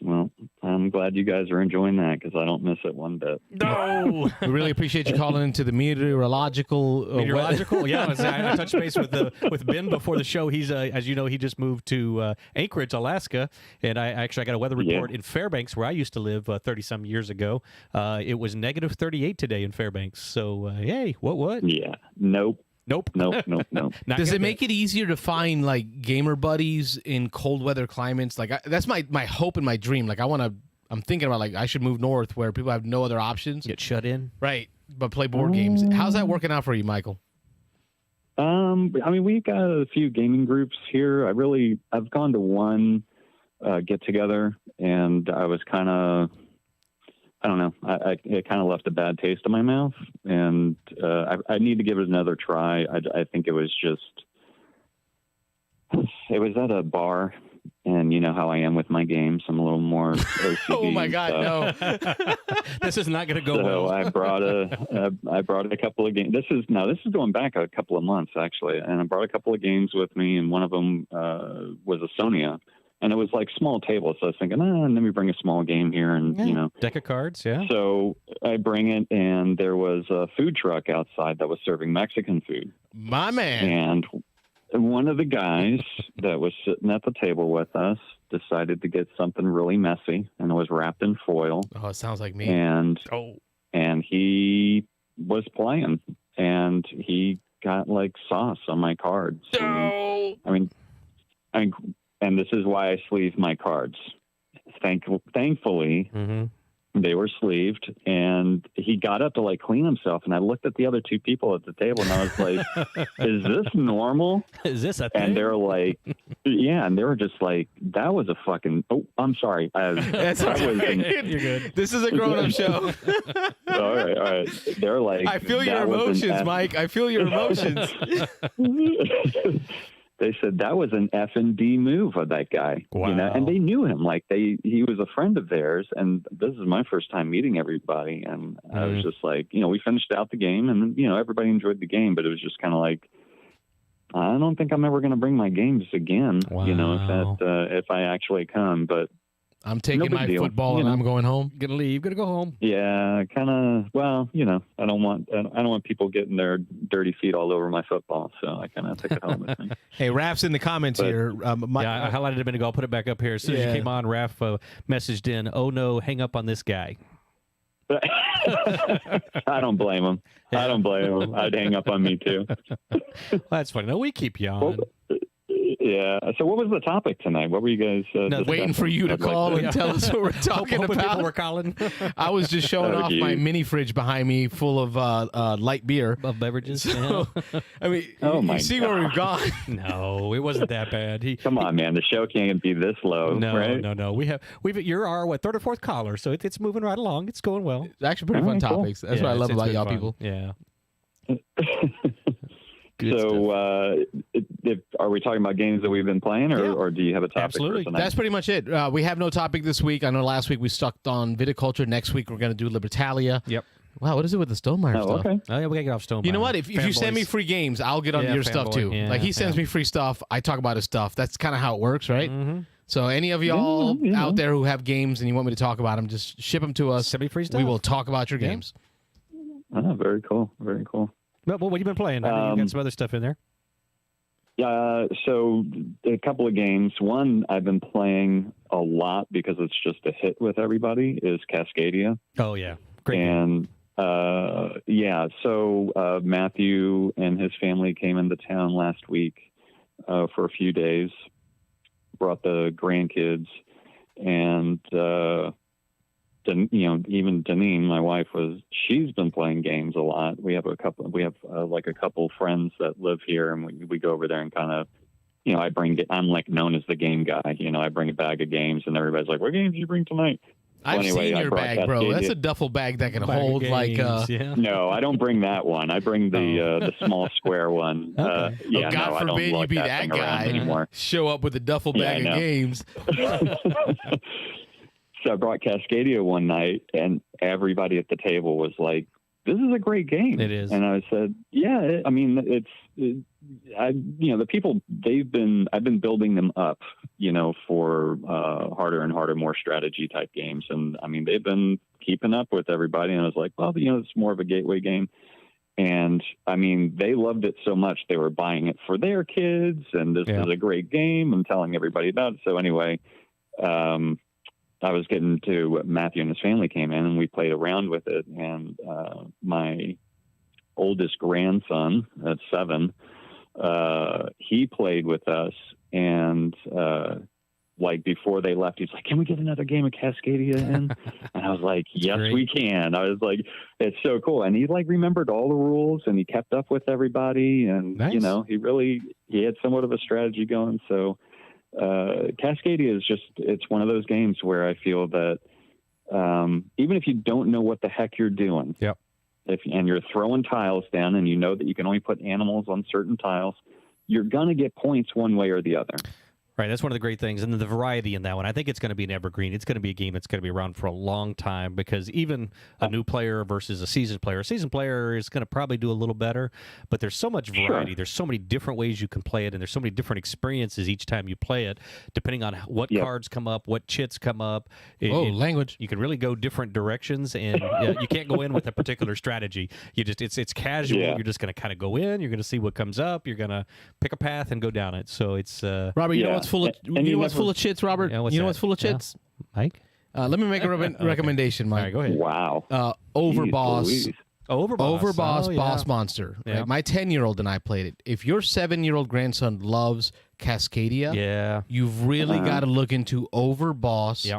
Well, I'm glad you guys are enjoying that because I don't miss it one bit. No. We really appreciate you calling into the meteorological. Meteorological, yeah. I touched base with Ben before the show. He's, as you know, he just moved to Anchorage, Alaska, and I got a weather report in Fairbanks, where I used to live 30-some years ago. It was negative 38 today in Fairbanks. So, hey, what? Yeah. Nope. Nope. Not Does good. it make it easier to find like gamer buddies in cold weather climates? Like that's my hope and my dream. Like I'm thinking about like I should move north where people have no other options. Get shut in? Right, but play board games. How's that working out for you, Michael? I mean, we've got a few gaming groups here. I've gone to one get together, and I was kind of, I don't know, it kind of left a bad taste in my mouth, and I need to give it another try. I think it was at a bar, and you know how I am with my games. I'm a little more OCD. Oh my God, no! This is not going to go So well. I brought a couple of games. This is going back a couple of months actually, and I brought a couple of games with me, and one of them was a Sonia, and it was like small tables. So I was thinking, let me bring a small game here, and you know, Deck of cards, yeah. So I bring it, and there was a food truck outside that was serving Mexican food, My man. and one of the guys that was sitting at the table with us decided to get something really messy, and it was wrapped in foil. Oh, it sounds like me. And he was playing, and he got like sauce on my cards. No. I mean, and this is why I sleeve my cards. Thankfully, they were sleeved, and he got up to like clean himself, and I looked at the other two people at the table, and I was like, "Is this normal?" Is this a thing? And they're like, "Yeah," and they were just like, "That was a fucking." Oh, I'm sorry. That's okay. You're good. This is a grown-up show. All right. They're like, I feel your "That was an emotions, Mike. I feel your emotions. They said that was an F&D move of that guy. Wow. You know, and they knew him. Like he was a friend of theirs, and this is my first time meeting everybody. And I was just like, you know, we finished out the game, and you know, everybody enjoyed the game, but it was just kind of like, I don't think I'm ever going to bring my games again. Wow. You know, if I actually come, but. I'm taking No big my deal. football You and know. I'm going home. Gonna leave, gonna go home. Yeah, kind of. Well, you know, I don't want people getting their dirty feet all over my football, so I kind of took it home with me. Hey, Raf's in the comments here. Yeah, I highlighted it a minute ago. I'll put it back up here. As soon as you Yeah. came on, Raph messaged in, "Oh no, hang up on this guy." I don't blame him. I don't blame him. I'd hang up on me too. Well, that's funny. No, we keep you on. Yeah. So, what was the topic tonight? What were you guys Waiting for you to I'd like call and tell us what we're talking Hoping about. people were calling I was just showing off my mini fridge behind me full of light beer. of beverages. So, I mean, Oh, you my see where we've gone. No, it wasn't that bad. Come on, man. The show can't be this low, No, right? no. You're our third or fourth caller, so it's moving right along. It's going well. It's actually pretty fun All right, cool. topics. That's Yeah, what I love it's about been y'all fun. people. Yeah. Good So, are we talking about games that we've been playing, or do you have a topic Absolutely. for tonight? That's pretty much it. We have no topic this week. I know last week we stuck on viticulture. Next week we're going to do Libertalia. Yep. Wow, what is it with the Stonemeyer Oh, stuff? okay. Oh yeah, we gotta get off Stone. You know what? If you send me free games, I'll get on Yeah, your stuff fanboy. too. Yeah, like he sends me free stuff, I talk about his stuff. That's kind of how it works, right? Mm-hmm. So any of y'all Yeah. out there who have games and you want me to talk about them, just ship them to us. Send me free stuff. We will talk about your games. Oh, very cool. Very cool. Well, what have you been playing? I know you got some other stuff in there. So a couple of games. One I've been playing a lot because it's just a hit with everybody is Cascadia. Oh yeah, great. game. And so Matthew and his family came into town last week for a few days, brought the grandkids, and even Deneen, my wife, she's been playing games a lot. We have a couple friends that live here, and we go over there and kind of, I'm like known as the game guy. I bring a bag of games, and everybody's like, "What games did you bring tonight?" I've seen your bag, bro. That's a duffel bag that can hold games, yeah. No, I don't bring that one. I bring the small square one. Okay. Yeah, God forbid you be that guy anymore. Show up with a duffel bag of games. So I brought Cascadia one night, and everybody at the table was like, "This is a great game." It is. And I said, "Yeah, the people I've been building them up, for harder and harder, more strategy type games, and I mean they've been keeping up with everybody." And I was like, "Well, it's more of a gateway game." And I mean, they loved it so much they were buying it for their kids, and this is a great game, and telling everybody about it. So anyway, I was getting to Matthew and his family came in, and we played around with it. And my oldest grandson at 7, he played with us. And before they left, he's like, "Can we get another game of Cascadia in?" And I was like, "Yes, we can." I was like, "It's so cool." And he remembered all the rules, and he kept up with everybody. And, nice. He had somewhat of a strategy going. So, Cascadia is it's one of those games where I feel that even if you don't know what the heck you're doing, and you're throwing tiles down, and that you can only put animals on certain tiles, you're going to get points one way or the other. Right, that's one of the great things, and the variety in that one. I think it's going to be an evergreen. It's going to be a game that's going to be around for a long time, because even a new player versus a seasoned player is going to probably do a little better, but there's so much variety. Sure. There's so many different ways you can play it, and there's so many different experiences each time you play it, depending on what cards come up, what chits come up. Language. You can really go different directions, and you can't go in with a particular strategy. It's casual. Yeah. You're just going to kind of go in. You're going to see what comes up. You're going to pick a path and go down it. So it's Robert, you know what's full of full of chits, Robert? Yeah, what's full of chits? Mike? Let me make a recommendation, Mike. All right, go ahead. Wow. Overboss. Overboss. Boss Monster. Yeah. Right? My 10-year-old and I played it. If your 7-year-old grandson loves Cascadia, you've really got to look into Overboss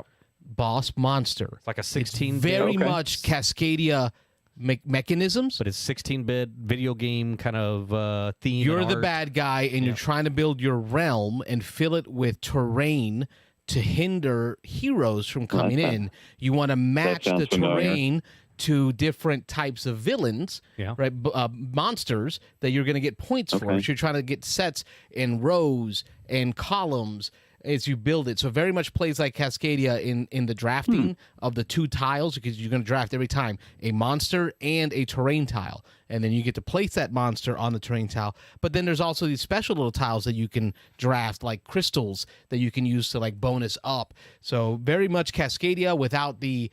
Boss Monster. It's like a 16-bit. Very much Cascadia mechanisms. But it's 16-bit video game kind of theme. You're and the art. bad guy, and you're trying to build your realm and fill it with terrain to hinder heroes from coming in. You want to match the terrain to different types of villains, right? Monsters that you're going to get points for. So you're trying to get sets in rows and columns as you build it. So very much plays like Cascadia in the drafting of the 2 tiles, because you're going to draft every time a monster and a terrain tile. And then you get to place that monster on the terrain tile. But then there's also these special little tiles that you can draft, like crystals that you can use to bonus up. So very much Cascadia without the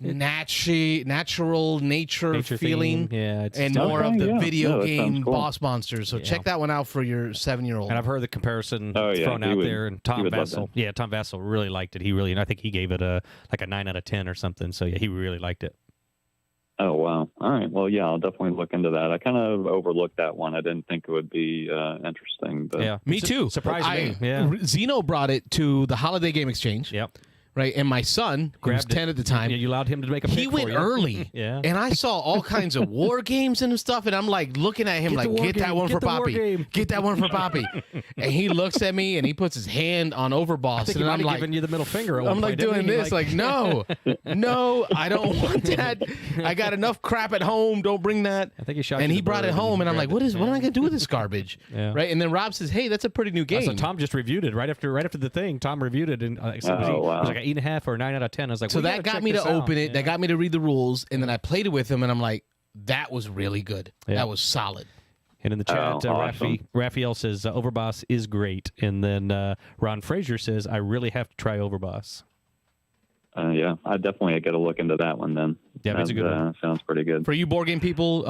natural nature feeling, and more of the video game boss monsters. So check that one out for your 7-year-old. And I've heard the comparison thrown out there, and Tom Vassell. Yeah, Tom Vassell really liked it. And I think he gave it a 9 out of 10 or something. So he really liked it. Oh, wow. All right. Well, I'll definitely look into that. I kind of overlooked that one. I didn't think it would be interesting. But Me too. Surprised me. Zeno brought it to the Holiday Game Exchange. Yep. Right, and my son, who was 10 at the time, you allowed him to make a pick. He went early, and I saw all kinds of war games and stuff, and I'm like looking at him get that one for Poppy, get that one for Poppy, and he looks at me and he puts his hand on Overboss, and I'm like, giving you the middle finger. I'm like doing this, no, I don't want that. I got enough crap at home. Don't bring that. I think he shot. And he brought it home, and I'm like, what am I gonna do with this garbage? Right, and then Rob says, hey, that's a pretty new game. So Tom just reviewed it right after the thing. Tom reviewed it, and it was like an 8.5 or a 9 out of 10. I was like, so that got me to open it. That got me to read the rules, and then I played it with him, and I'm like, that was really good. That was solid. And in the chat, awesome. Raphael says Overboss is great, and then Ron Frazier says I really have to try Overboss. I definitely get a look into that one then. Yeah, that's a good one. Sounds pretty good. For you board game people,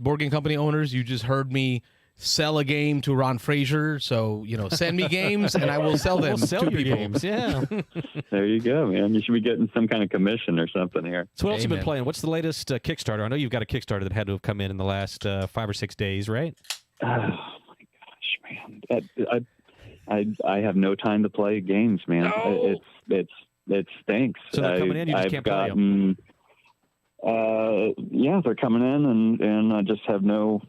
board game company owners, you just heard me sell a game to Ron Frazier, so send me games and I will sell them to people. Games. Yeah. There you go, man. You should be getting some kind of commission or something here. So what else have you been playing? What's the latest Kickstarter? I know you've got a Kickstarter that had to have come in the last 5 or 6 days, right? Oh my gosh, man! I have no time to play games, man. No. It's it stinks. So they're coming in, you just I've can't play them. Yeah, they're coming in, and I just have no.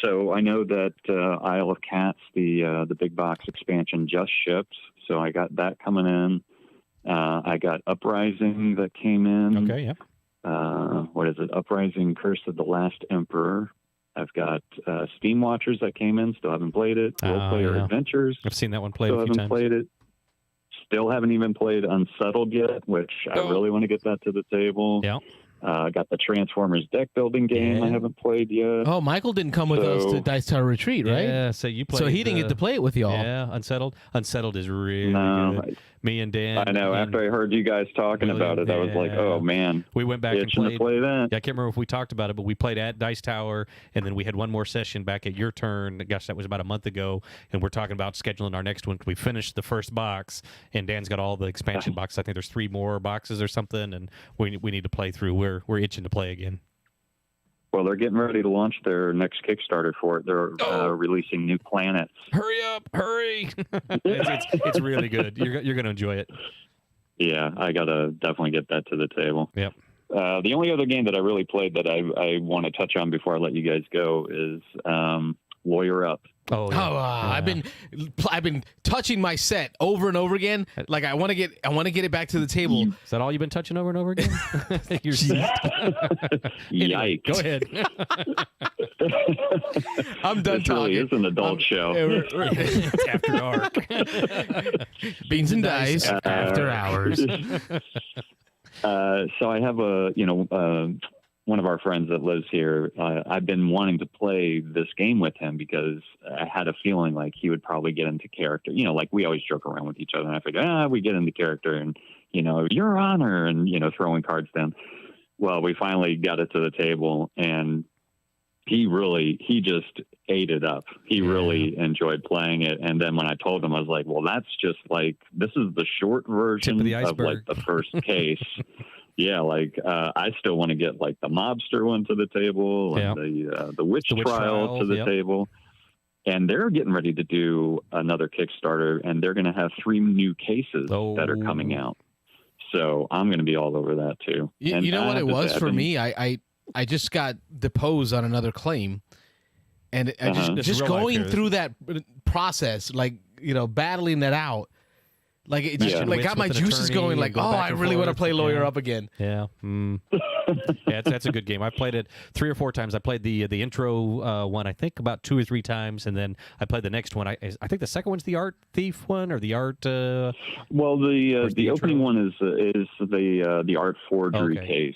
So I know that Isle of Cats, the big box expansion, just shipped. So I got that coming in. I got Uprising that came in. Okay, yeah. What is it? Uprising: Curse of the Last Emperor. I've got Steam Watchers that came in. Still haven't played it. Role Player Adventures. I've seen that one played Still a few haven't times. played it. Still haven't even played Unsettled yet, which I really want to get that to the table. Yeah. Got the Transformers deck building game I haven't played yet. Oh, Michael didn't come with us to Dice Tower Retreat, right? Yeah, so you played. So he didn't get to play it with y'all. Yeah, Unsettled. Unsettled is really good. Me and Dan. I know. After I heard you guys talking about it, I was like, oh, man. We went back and played. To play that. Yeah, I can't remember if we talked about it, but we played at Dice Tower, and then we had one more session back at your turn. Gosh, that was about a month ago, and we're talking about scheduling our next one. We finished the first box, and Dan's got all the expansion boxes. I think there's 3 more boxes or something, and we need to play through. We're itching to play again. Well, they're getting ready to launch their next Kickstarter for it. They're releasing new planets. Hurry up! Hurry! it's really good. You're going to enjoy it. Yeah, I got to definitely get that to the table. Yep. The only other game that I really played that I want to touch on before I let you guys go is Lawyer Up. Oh, yeah. I've been touching my set over and over again. Like I want to get it back to the table. Is that all you've been touching over and over again? Your set. Anyway, Yikes! go ahead. I'm done This talking. really is an adult show. It's after dark. Beans and dice after hours. So I have one of our friends that lives here. I've been wanting to play this game with him because I had a feeling like he would probably get into character. You know, like we always joke around with each other, and I figured, we get into character, and Your Honor, and throwing cards down. Well, we finally got it to the table, and he just ate it up. He really enjoyed playing it. And then when I told him, I was like, well, that's just like, this is the short version of like the first case. Yeah, I still want to get like the mobster one to the table and the witch trial to the table. And they're getting ready to do another Kickstarter, and they're going to have 3 new cases that are coming out. So I'm going to be all over that too. You know what it was for me? I just got deposed on another claim, and just going through that process, battling that out. Like it just got my juices going. Like, I really want to play Lawyer Up again. Yeah, that's a good game. I played it 3 or 4 times. I played the intro one, I think, about 2 or 3 times, and then I played the next one. I think the second one's the Art Thief one, or the Art. Well, the opening one is the Art Forgery case.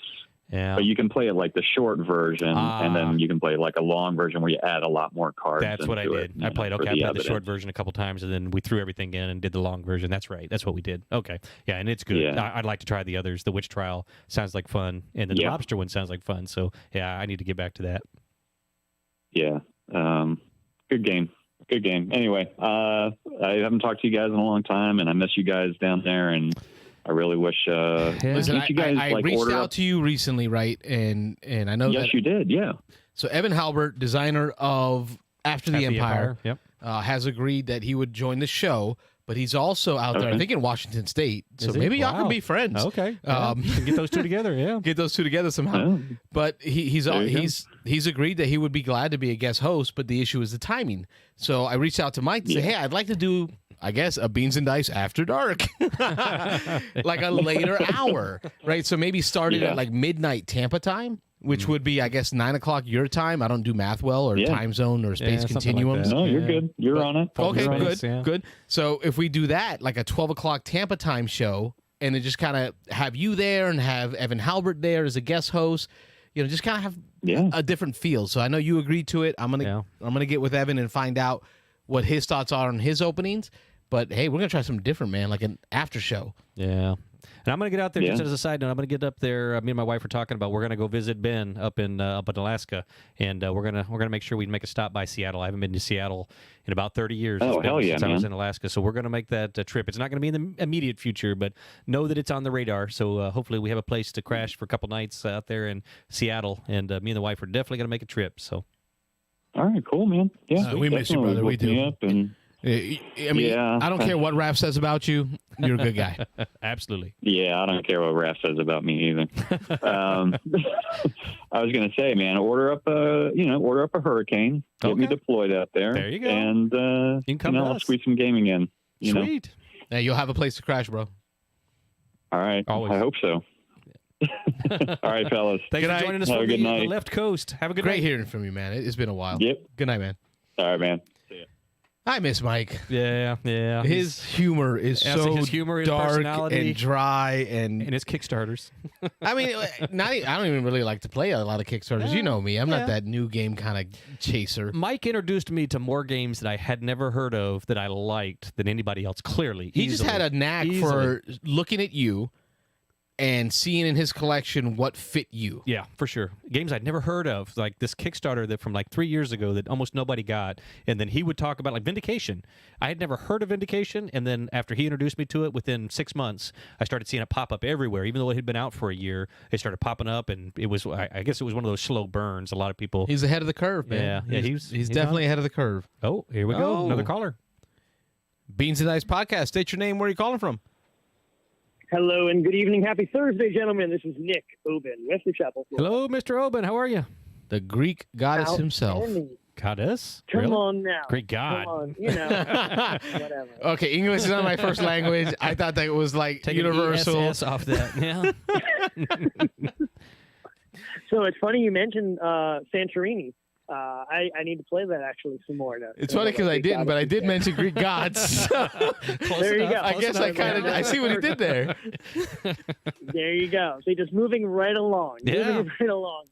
Yeah. But you can play it like the short version, and then you can play like a long version where you add a lot more cards. That's what I did. I played the short version a couple times, and then we threw everything in and did the long version. That's right. That's what we did. Okay. Yeah, and it's good. Yeah. I'd like to try the others. The Witch Trial sounds like fun, and the Lobster one sounds like fun. So, yeah, I need to get back to that. Yeah. Good game. Good game. Anyway, I haven't talked to you guys in a long time, and I miss you guys down there, and I really wish. Listen, you guys, I reached out to you recently, right? And I know you did, yeah. So Evan Halbert, designer of After the Empire, Yep. has agreed that he would join the show, but he's also out there, I think, in Washington State. So maybe y'all can be friends. Okay. Get those 2 together. Yeah. Get those 2 together somehow. Yeah. But he's agreed that he would be glad to be a guest host, but the issue is the timing. So I reached out to Mike to say, hey, I'd like to do, I guess, a Beans and Dice After Dark, like a later hour, right? So maybe starting at like midnight Tampa time, which would be, I guess, 9 o'clock your time. I don't do math well, or time zone, or space continuums. No, you're good. You're on it. Okay, good. So if we do that, like a 12 o'clock Tampa time show, and then just kind of have you there and have Evan Halbert there as a guest host, just kind of have a different feel. So I know you agreed to it. I'm gonna get with Evan and find out what his thoughts are on his openings. But hey, we're gonna try something different, man, like an after show. Yeah. And I'm going to get out there, just as a side note, I'm going to get up there. Me and my wife were talking about we're going to go visit Ben up in Alaska, and we're gonna make sure we make a stop by Seattle. I haven't been to Seattle in about 30 years. Oh, hell yeah, since I was in Alaska. So we're going to make that trip. It's not going to be in the immediate future, but know that it's on the radar. So hopefully we have a place to crash for a couple nights out there in Seattle, and me and the wife are definitely going to make a trip. So. All right, cool, man. Yeah, we miss you, brother. We do. I mean, Yeah. I don't care what Raph says about you. You're a good guy. Absolutely. Yeah, I don't care what Raph says about me either. I was going to say, man, order up a Hurricane, get me Okay. deployed out there. There you go. And You can come to I'll us. squeeze some gaming in. You know? Sweet. Now you'll have a place to crash, bro. All right. Always. I hope so. All right, fellas. Thanks Good for night. joining us Have a from good the night. left coast. Have a good Great night. hearing from you, man. It's been a while. Yep. Good night, man. All right, man. I miss Mike. Yeah. His humor is Yeah, so his humor, his dark personality. and dry, and and his Kickstarters. I mean, I don't even really like to play a lot of Kickstarters. You know me; I'm Yeah. not that new game kind of chaser. Mike introduced me to more games that I had never heard of that I liked than anybody else. Clearly, He just had a knack for looking at you and seeing in his collection what fit you. Yeah, for sure. Games I'd never heard of, like this Kickstarter that from like 3 years ago that almost nobody got. And then he would talk about like Vindication. I had never heard of Vindication. And then after he introduced me to it, within 6 months, I started seeing it pop up everywhere. Even though it had been out for a year, it started popping up. And it was, I guess it was one of those slow burns. A lot of people. He's ahead of the curve, man. Yeah, he's definitely ahead of the curve. Oh, here we go. Oh. Another caller. Beans and Dice Podcast. State your name. Where are you calling from? Hello and good evening. Happy Thursday, gentlemen. This is Nick Oben, Wesley Chapel. Florida. Hello, Mr. Oben. How are you? The Greek goddess himself. Outstanding. Goddess? Come Really? on now. Great God. Come on. You know, whatever. Okay, English is not my first language. I thought that was like Take universal. an ESS off that. Yeah. So it's funny you mentioned Santorini. I need to play that actually some more. Now. It's funny because I didn't, but I did mention Greek gods. So There you go. I guess I kind of I see what he did there. There you go. See, just moving right along. Yeah. Moving right along.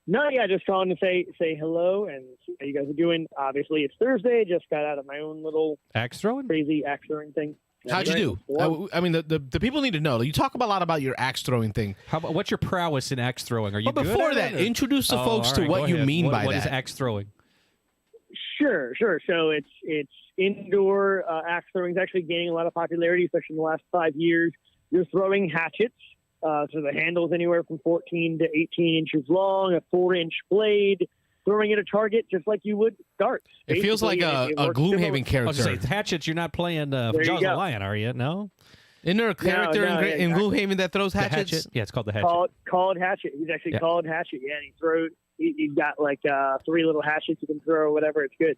No, yeah, just calling to say hello and see how you guys are doing. Obviously, it's Thursday. Just got out of my own little Axe throwing? crazy axe throwing thing. How'd you do? Well, I mean, the people need to know. You talk a lot about your axe throwing thing. How about, what's your prowess in axe throwing? Are you But good before at that, it, or- introduce the Oh, folks all to right, what go you ahead. mean by What that. is axe throwing? Sure. So it's indoor axe throwing is actually gaining a lot of popularity, especially in the last 5 years. You're throwing hatchets. So the handle's anywhere from 14 to 18 inches long, a 4-inch blade, throwing at a target just like you would darts. It feels like Basically, a it works similar. Gloomhaven I was character. going to say, hatchets, you're not playing you Jaws of the go. Lion, are you? No? Isn't there a character no, in yeah, Gloomhaven that throws The hatchets? hatchet? Yeah, it's called the hatchet. Called Hatchet. He's actually Yeah. called Hatchet. Yeah, and he throws. He's got like 3 little hatchets you can throw or whatever. It's good.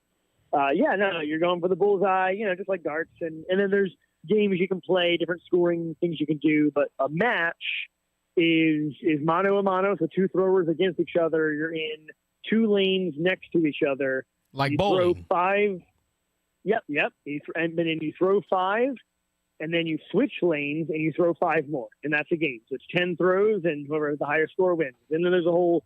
You're going for the bullseye. Just like darts, and then there's games you can play, different scoring things you can do. But a match is mano a mano, so 2 throwers against each other. You're in 2 lanes next to each other. Like you bowling. throw 5. Yep. And then you throw 5, and then you switch lanes and you throw 5 more, and that's a game. So it's 10 throws, and whoever has the higher score wins. And then there's a whole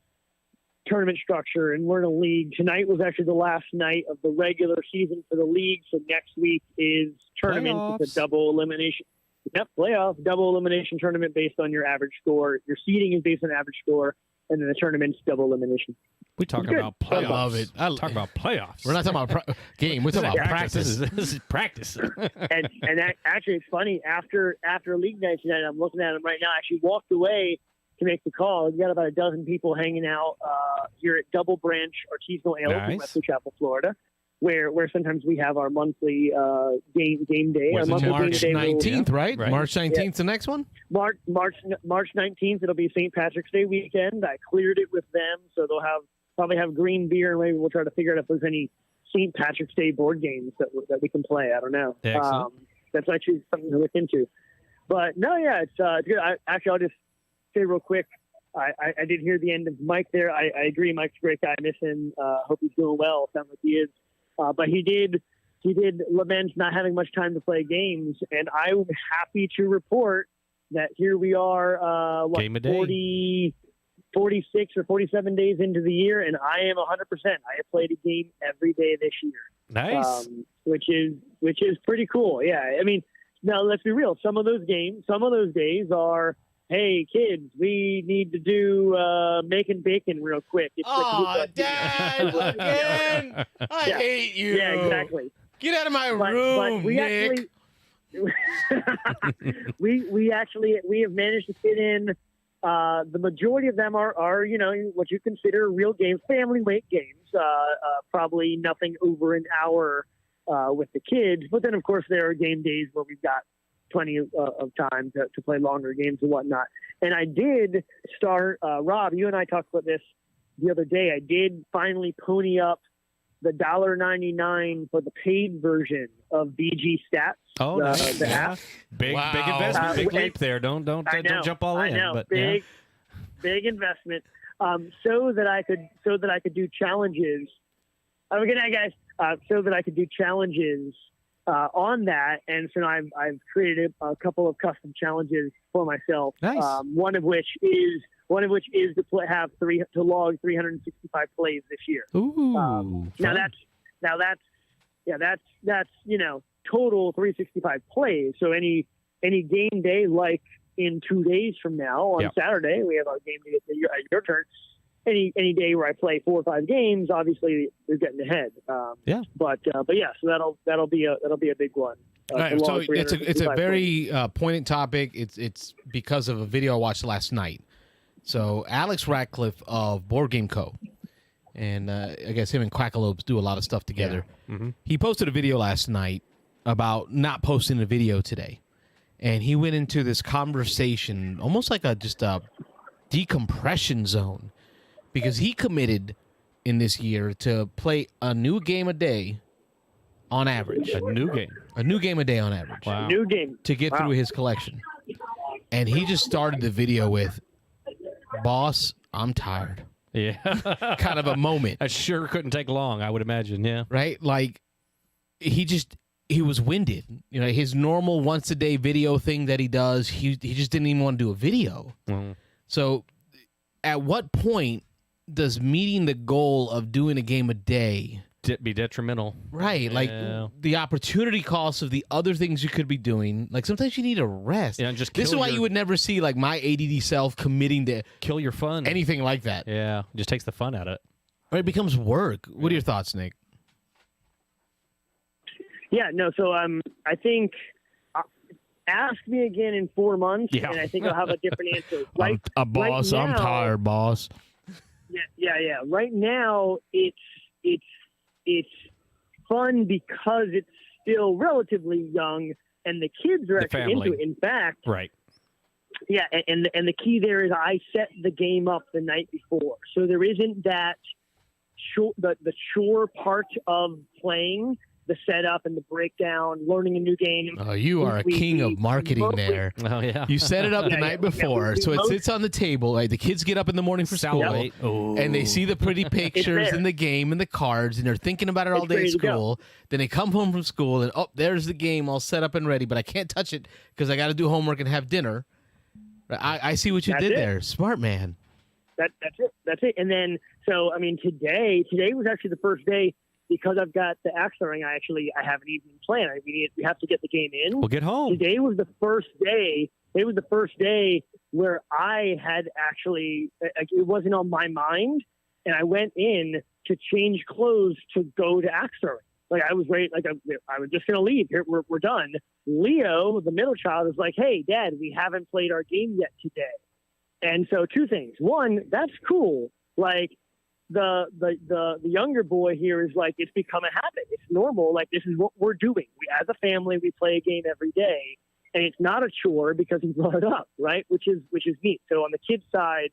tournament structure, and we're in a league. Tonight was actually the last night of the regular season for the league, so next week is tournament. It's a double elimination. Yep, playoff, double elimination tournament based on your average score. Your seeding is based on average score, and then the tournament's double elimination. We talk It's good. about I playoffs. love it. Talk about playoffs. We're not talking about game. We're talking about practice. This is practice. and actually, it's funny. After league night tonight, I'm looking at them right now. I actually walked away to make the call. You got about a dozen people hanging out here at Double Branch Artisanal Ale in Nice. Wesley Chapel, Florida, where sometimes we have our monthly game day. Was Our it monthly March game day will- 19th, right? Right. March 19th, the next one? March 19th. It'll be St. Patrick's Day weekend. I cleared it with them, so they'll probably have green beer, and maybe we'll try to figure out if there's any St. Patrick's Day board games that we can play. I don't know. Excellent. That's actually something to look into. But no, yeah, it's good. I'll just say real quick. I did hear the end of Mike there. I agree. Mike's a great guy. I miss him. Hope he's doing well. Sounds like he is. But he did lament not having much time to play games, and I'm happy to report that here we are, Game a day. 46 or 47 days into the year, and I am 100%. I have played a game every day this year. Nice. Which is pretty cool. Yeah, I mean, now let's be real. Some of those days are, hey kids, we need to do making bacon real quick. It's like, Dad, again? I Yeah. hate you. yeah, exactly. Get out of my But room, we Nick. actually we have managed to fit in. The majority of them are what you consider real games, family weight games. Probably nothing over an hour with the kids. But then, of course, there are game days where we've got plenty of time to play longer games and whatnot. And I did start, Rob, you and I talked about this the other day. I did finally pony up the $1.99 for the paid version of BG Stats. Oh, nice. The app. Big investment, big leap there. Don't jump all in. I know, but big investment. So that I could do challenges. Have a good night, guys. So that I could do challenges on that, and so I've created a couple of custom challenges for myself. Nice. One of which is to log 365 plays this year. Ooh. Now that's total 365 plays. So any game day, like in 2 days from now on Saturday, we have our game day at your turn. Any day where I play 4 or 5 games, obviously they're getting ahead. But yeah, so that'll be a big one. All right, so it's a very poignant topic. It's because of a video I watched last night. So Alex Ratcliffe of Board Game Co. And I guess him and Quackalopes do a lot of stuff together. Yeah. Mm-hmm. He posted a video last night about not posting a video today. And he went into this conversation, almost like just a decompression zone, because he committed in this year to play a new game a day on average. A new game. A new game a day on average. Wow. New game. To get through his collection. And he just started the video with, "Boss, I'm tired." Yeah. Kind of a moment. That sure couldn't take long, I would imagine, yeah. Right? Like, he was winded. His normal once-a-day video thing that he does, he just didn't even want to do a video. Mm. So at what point does meeting the goal of doing a game a day be detrimental? Right. Yeah. Like the opportunity cost of the other things you could be doing. Like sometimes you need a rest. Yeah, and just this is why you would never see like my ADD self committing to kill your fun. Anything like that. Yeah. Just takes the fun out of it. Or it becomes work. What are your thoughts, Nick? Yeah, no. So I think ask me again in 4 months, and I think I'll have a different answer. Right, boss. Right now, I'm tired, boss. Yeah. Right now, it's fun because it's still relatively young, and the kids are actually into it. In fact, right. Yeah, and the key there is I set the game up the night before, so there isn't that the chore part of playing. The setup and the breakdown, learning a new game. Oh, you are a king of marketing there. Oh, yeah. You set it up the night before, so it sits on the table. Like, the kids get up in the morning for school, and they see the pretty pictures and the game and the cards, and they're thinking about it all day at school. Then they come home from school, and there's the game all set up and ready, but I can't touch it because I got to do homework and have dinner. I see what you did there. Smart man. That's it. And then, so, I mean, today was actually the first day. Because I've got the axe throwing, I have an evening plan. We have to get the game in. We'll get home. Today was the first day. It was the first day where I had actually, it wasn't on my mind, and I went in to change clothes to go to axe throwing. Like I was ready. Like I was just gonna leave. Here we're done. Leo, the middle child, is like, "Hey, Dad, we haven't played our game yet today." And so 2 things. One, that's cool. Like. The younger boy here is like, it's become a habit. It's normal. Like, this is what we're doing. As a family, we play a game every day, and it's not a chore because he brought it up, right? Which is neat. So on the kids' side,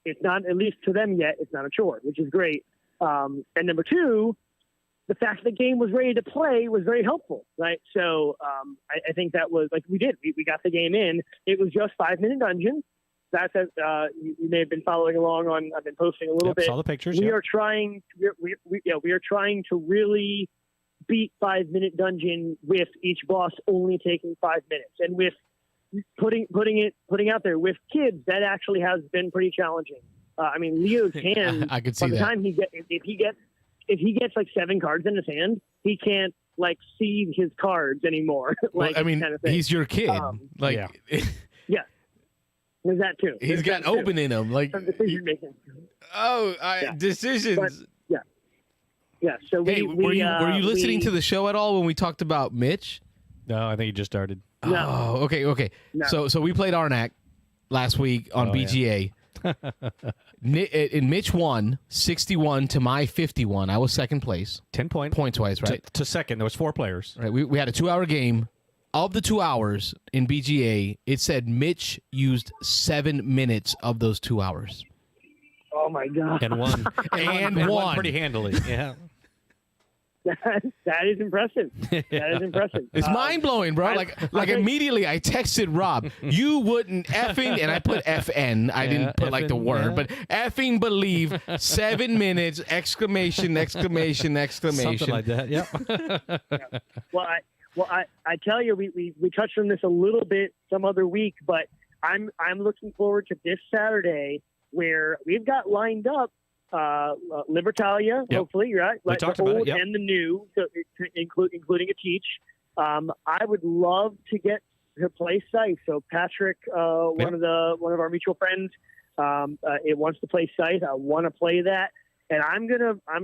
it's not, at least to them yet, it's not a chore, which is great. And number 2, the fact that the game was ready to play was very helpful, right? So I think that was like we got the game in. It was just 5-minute dungeon. That's you may have been following along on. I've been posting a little bit. Saw the pictures. We are trying. We are trying to really beat 5-minute dungeon with each boss only taking 5 minutes, and with putting out there with kids that actually has been pretty challenging. I mean, Leo's hand. I could see by the that. time if he gets like 7 cards in his hand, he can't like see his cards anymore. Well, I mean, kind of he's your kid. Yeah. There's that too. He's got Oben in him, like decision making. Decisions. But, yeah. So were you listening to the show at all when we talked about Mitch? No, I think he just started. No. Oh, okay. No. So we played Arnak last week on BGA. And Mitch won 61 to my 51. I was second place. 10 points wise, right? To second. There was 4 players. Right. We had a 2-hour game. Of the 2 hours in BGA, it said Mitch used 7 minutes of those 2 hours. Oh my God! And won. and won pretty handily. Yeah. That is impressive. That is impressive. It's mind blowing, bro. Like immediately I texted Rob, you wouldn't effing, and I put FN. I didn't put like the word, but effing believe 7 minutes, exclamation, exclamation, exclamation. Something like that. Yep. Well, I tell you, we touched on this a little bit some other week, but I'm looking forward to this Saturday where we've got lined up Libertalia, hopefully, right? We talked about it, and the new, so including a teach. I would love to get to play Scythe. So Patrick, one of our mutual friends, it wants to play Scythe. I want to play that, and I'm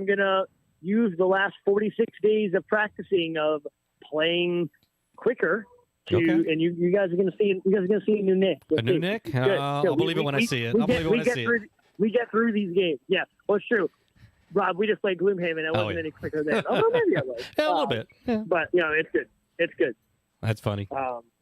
gonna use the last 46 days of practicing of playing quicker and you guys are going to see a new Nick. A new Nick? I'll believe it when I see it. I'll believe it when I see it. We get through these games. Yeah, well, it's true. Rob, we just played Gloomhaven. It wasn't any quicker then. Oh, maybe I was. Yeah, a little bit. Yeah. But it's good. It's good. That's funny.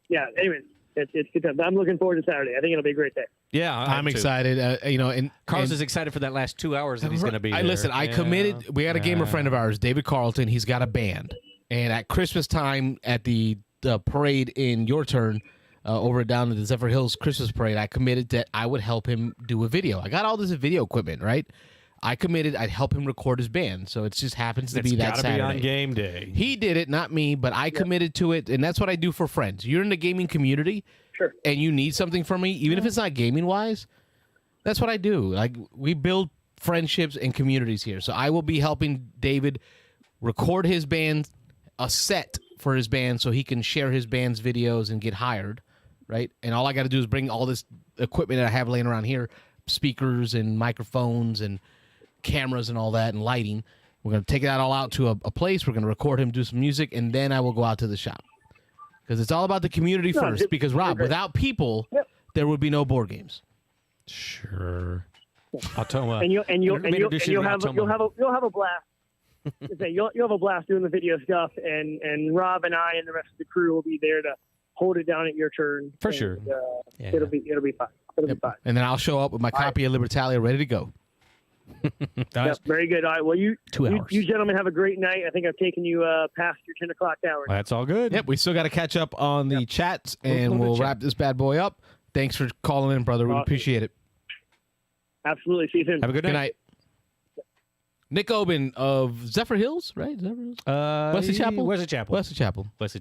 Anyways, it's good time. I'm looking forward to Saturday. I think it'll be a great day. Yeah, I'm excited. And Carlos is excited for that last 2 hours that he's going to be there. Listen, I committed. We had a gamer friend of ours, David Carlton. He's got a band. And at Christmas time, at the parade in Your Turn, over down at the Zephyr Hills Christmas parade, I committed that I would help him do a video. I got all this video equipment, right? I committed I'd help him record his band. So it just happens to be that Saturday. It's got to be on game day. He did it, not me, but I committed to it, and that's what I do for friends. You're in the gaming community, sure, and you need something from me, even if it's not gaming-wise, that's what I do. Like, we build friendships and communities here. So I will be helping David record his band, a set for his band so he can share his band's videos and get hired, right? And all I got to do is bring all this equipment that I have laying around here, speakers and microphones and cameras and all that and lighting. We're going to take that all out to a place. We're going to record him, do some music, and then I will go out to the shop. Because it's all about the community first. Because, Rob, without people, there would be no board games. Sure. I'll tell you what. And you'll have a blast. You'll have a blast doing the video stuff, and Rob and I and the rest of the crew will be there to hold it down at Your Turn. For sure. It'll be fun. It'll be fun. And then I'll show up with my copy of Libertalia ready to go. Very good. All right. Well, 2 hours. You gentlemen have a great night. I think I've taken you past your 10 o'clock hour. That's all good. Yep. We still got to catch up on the chats, and we'll wrap this bad boy up. Thanks for calling in, brother. We appreciate it. Absolutely. See you soon. Have a good night. Good night. Nick Oben of Zephyr Hills, right? Zephyr Hills? Wesley Chapel? Wesley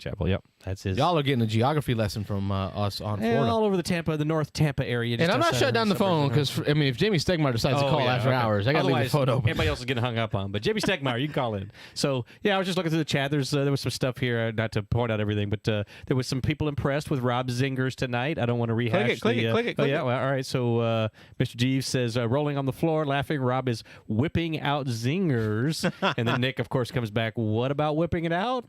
Chapel, yep. That's his. Y'all are getting a geography lesson from us on Florida. All over the North Tampa area. And I'm not shutting down the phone because, if Jamie Stegmeyer decides to call after hours, I got to leave the phone open. Everybody else is getting hung up on. But Jamie Stegmeyer, you can call in. So, I was just looking through the chat. There was some stuff here, not to point out everything, but there was some people impressed with Rob's zingers tonight. I don't want to rehash Click it. Well, all right. So, Mr. Jeeves says, rolling on the floor, laughing. Rob is whipping out zingers. And then Nick, of course, comes back. What about whipping it out?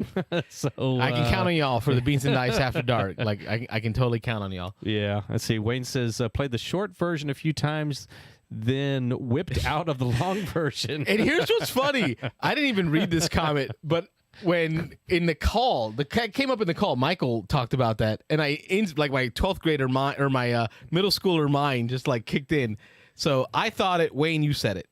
So I can count on y'all for the Beans and Dice After Dark. Like I can totally count on y'all. Yeah. Let's see. Wayne says played the short version a few times, then whipped out of the long version. And here's what's funny. I didn't even read this comment, but when in the call, came up in the call, Michael talked about that, and my 12th grader mind or my middle schooler mind just like kicked in. So I thought it. Wayne, you said it.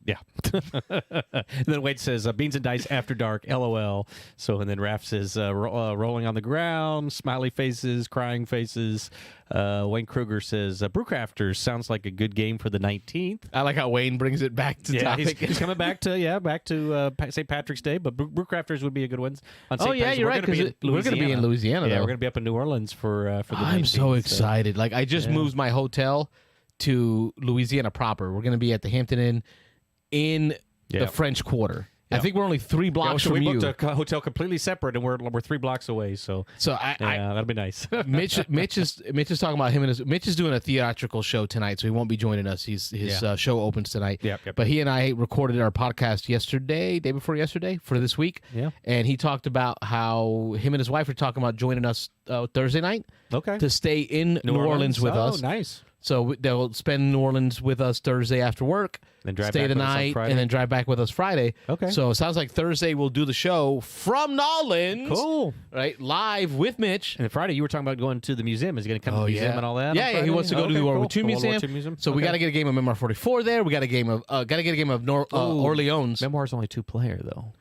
Yeah. And then Wade says, Beans and Dice After Dark, LOL. So, and then Raph says, rolling on the ground, smiley faces, crying faces. Wayne Kruger says, Brewcrafters sounds like a good game for the 19th. I like how Wayne brings it back to topic. He's coming back to St. Patrick's Day, but Brewcrafters would be a good one on St. Patrick's. You're right, because we're going to be in Louisiana, though. Yeah, we're going to be up in New Orleans for the 19th. I'm so excited. Like, I just moved my hotel to Louisiana proper. We're going to be at the Hampton Inn in the French Quarter. I think we're only 3 blocks from you. We booked a hotel completely separate, and we're 3 blocks away. So that'll be nice. Mitch is talking about him and Mitch is doing a theatrical show tonight, so he won't be joining us. His show opens tonight. Yep. But he and I recorded our podcast day before yesterday for this week. Yeah. And he talked about how him and his wife are talking about joining us Thursday night. Okay. To stay in New Orleans with us. Oh, nice. So they'll spend New Orleans with us Thursday after work, Then drive stay back the with us on night, Friday? and then drive back with us Friday. Okay. So it sounds like Thursday we'll do the show from Nolans. Cool. Right, live with Mitch. And Friday, you were talking about going to the museum. Is he going to come to the museum and all that? Yeah, on yeah. He Friday? wants to go to the World War II cool. Museum. World War II Museum. So we Okay. got to get a game of Memoir 44 there. We got to get a game of Orleans. Memoir's only 2-player though.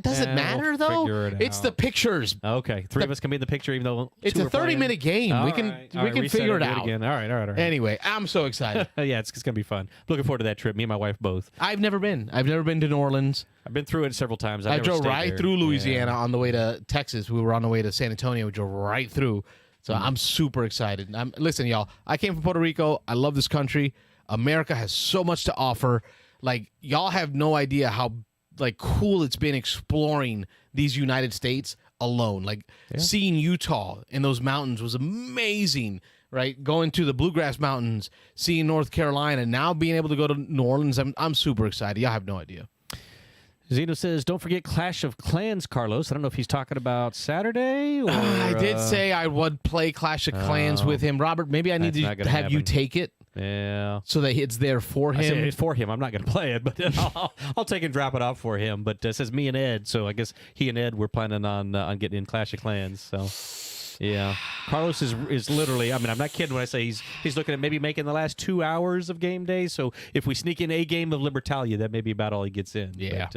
Does it Yeah, matter we'll though? figure it It's the out. pictures. Okay, three of us can be in the picture, even though It's two a are playing. 30-minute game. All we can right. we All right, can reset figure it do out. again. All right. Anyway, I'm so excited. Yeah, it's going to be fun. Looking forward to that trip. Me and my wife both. I've never been to New Orleans. I've been through it several times. I never drove stayed right there. through Louisiana Yeah. on the way to Texas. We were on the way to San Antonio. We drove right through. So Mm-hmm. I'm super excited. Listen, y'all. I came from Puerto Rico. I love this country. America has so much to offer. Like y'all have no idea how cool it's been exploring these United States alone. Like seeing Utah in those mountains was amazing. Right, going to the Bluegrass Mountains, seeing North Carolina, now being able to go to New Orleans. I'm super excited. Y'all have no idea. Zeno says, don't forget Clash of Clans, Carlos. I don't know if he's talking about Saturday or... I did say I would play Clash of Clans with him. Robert, maybe I need That's not to gonna have you happen. take it Yeah. so that it's there for I say him. it's for him. I'm not going to play it, but I'll take and drop it off for him. But it says me and Ed, so I guess he and Ed were planning on getting in Clash of Clans. So, yeah, Carlos is literally. I mean, I'm not kidding when I say he's looking at maybe making the last 2 hours of game day. So if we sneak in a game of Libertalia, that may be about all he gets in. Yeah.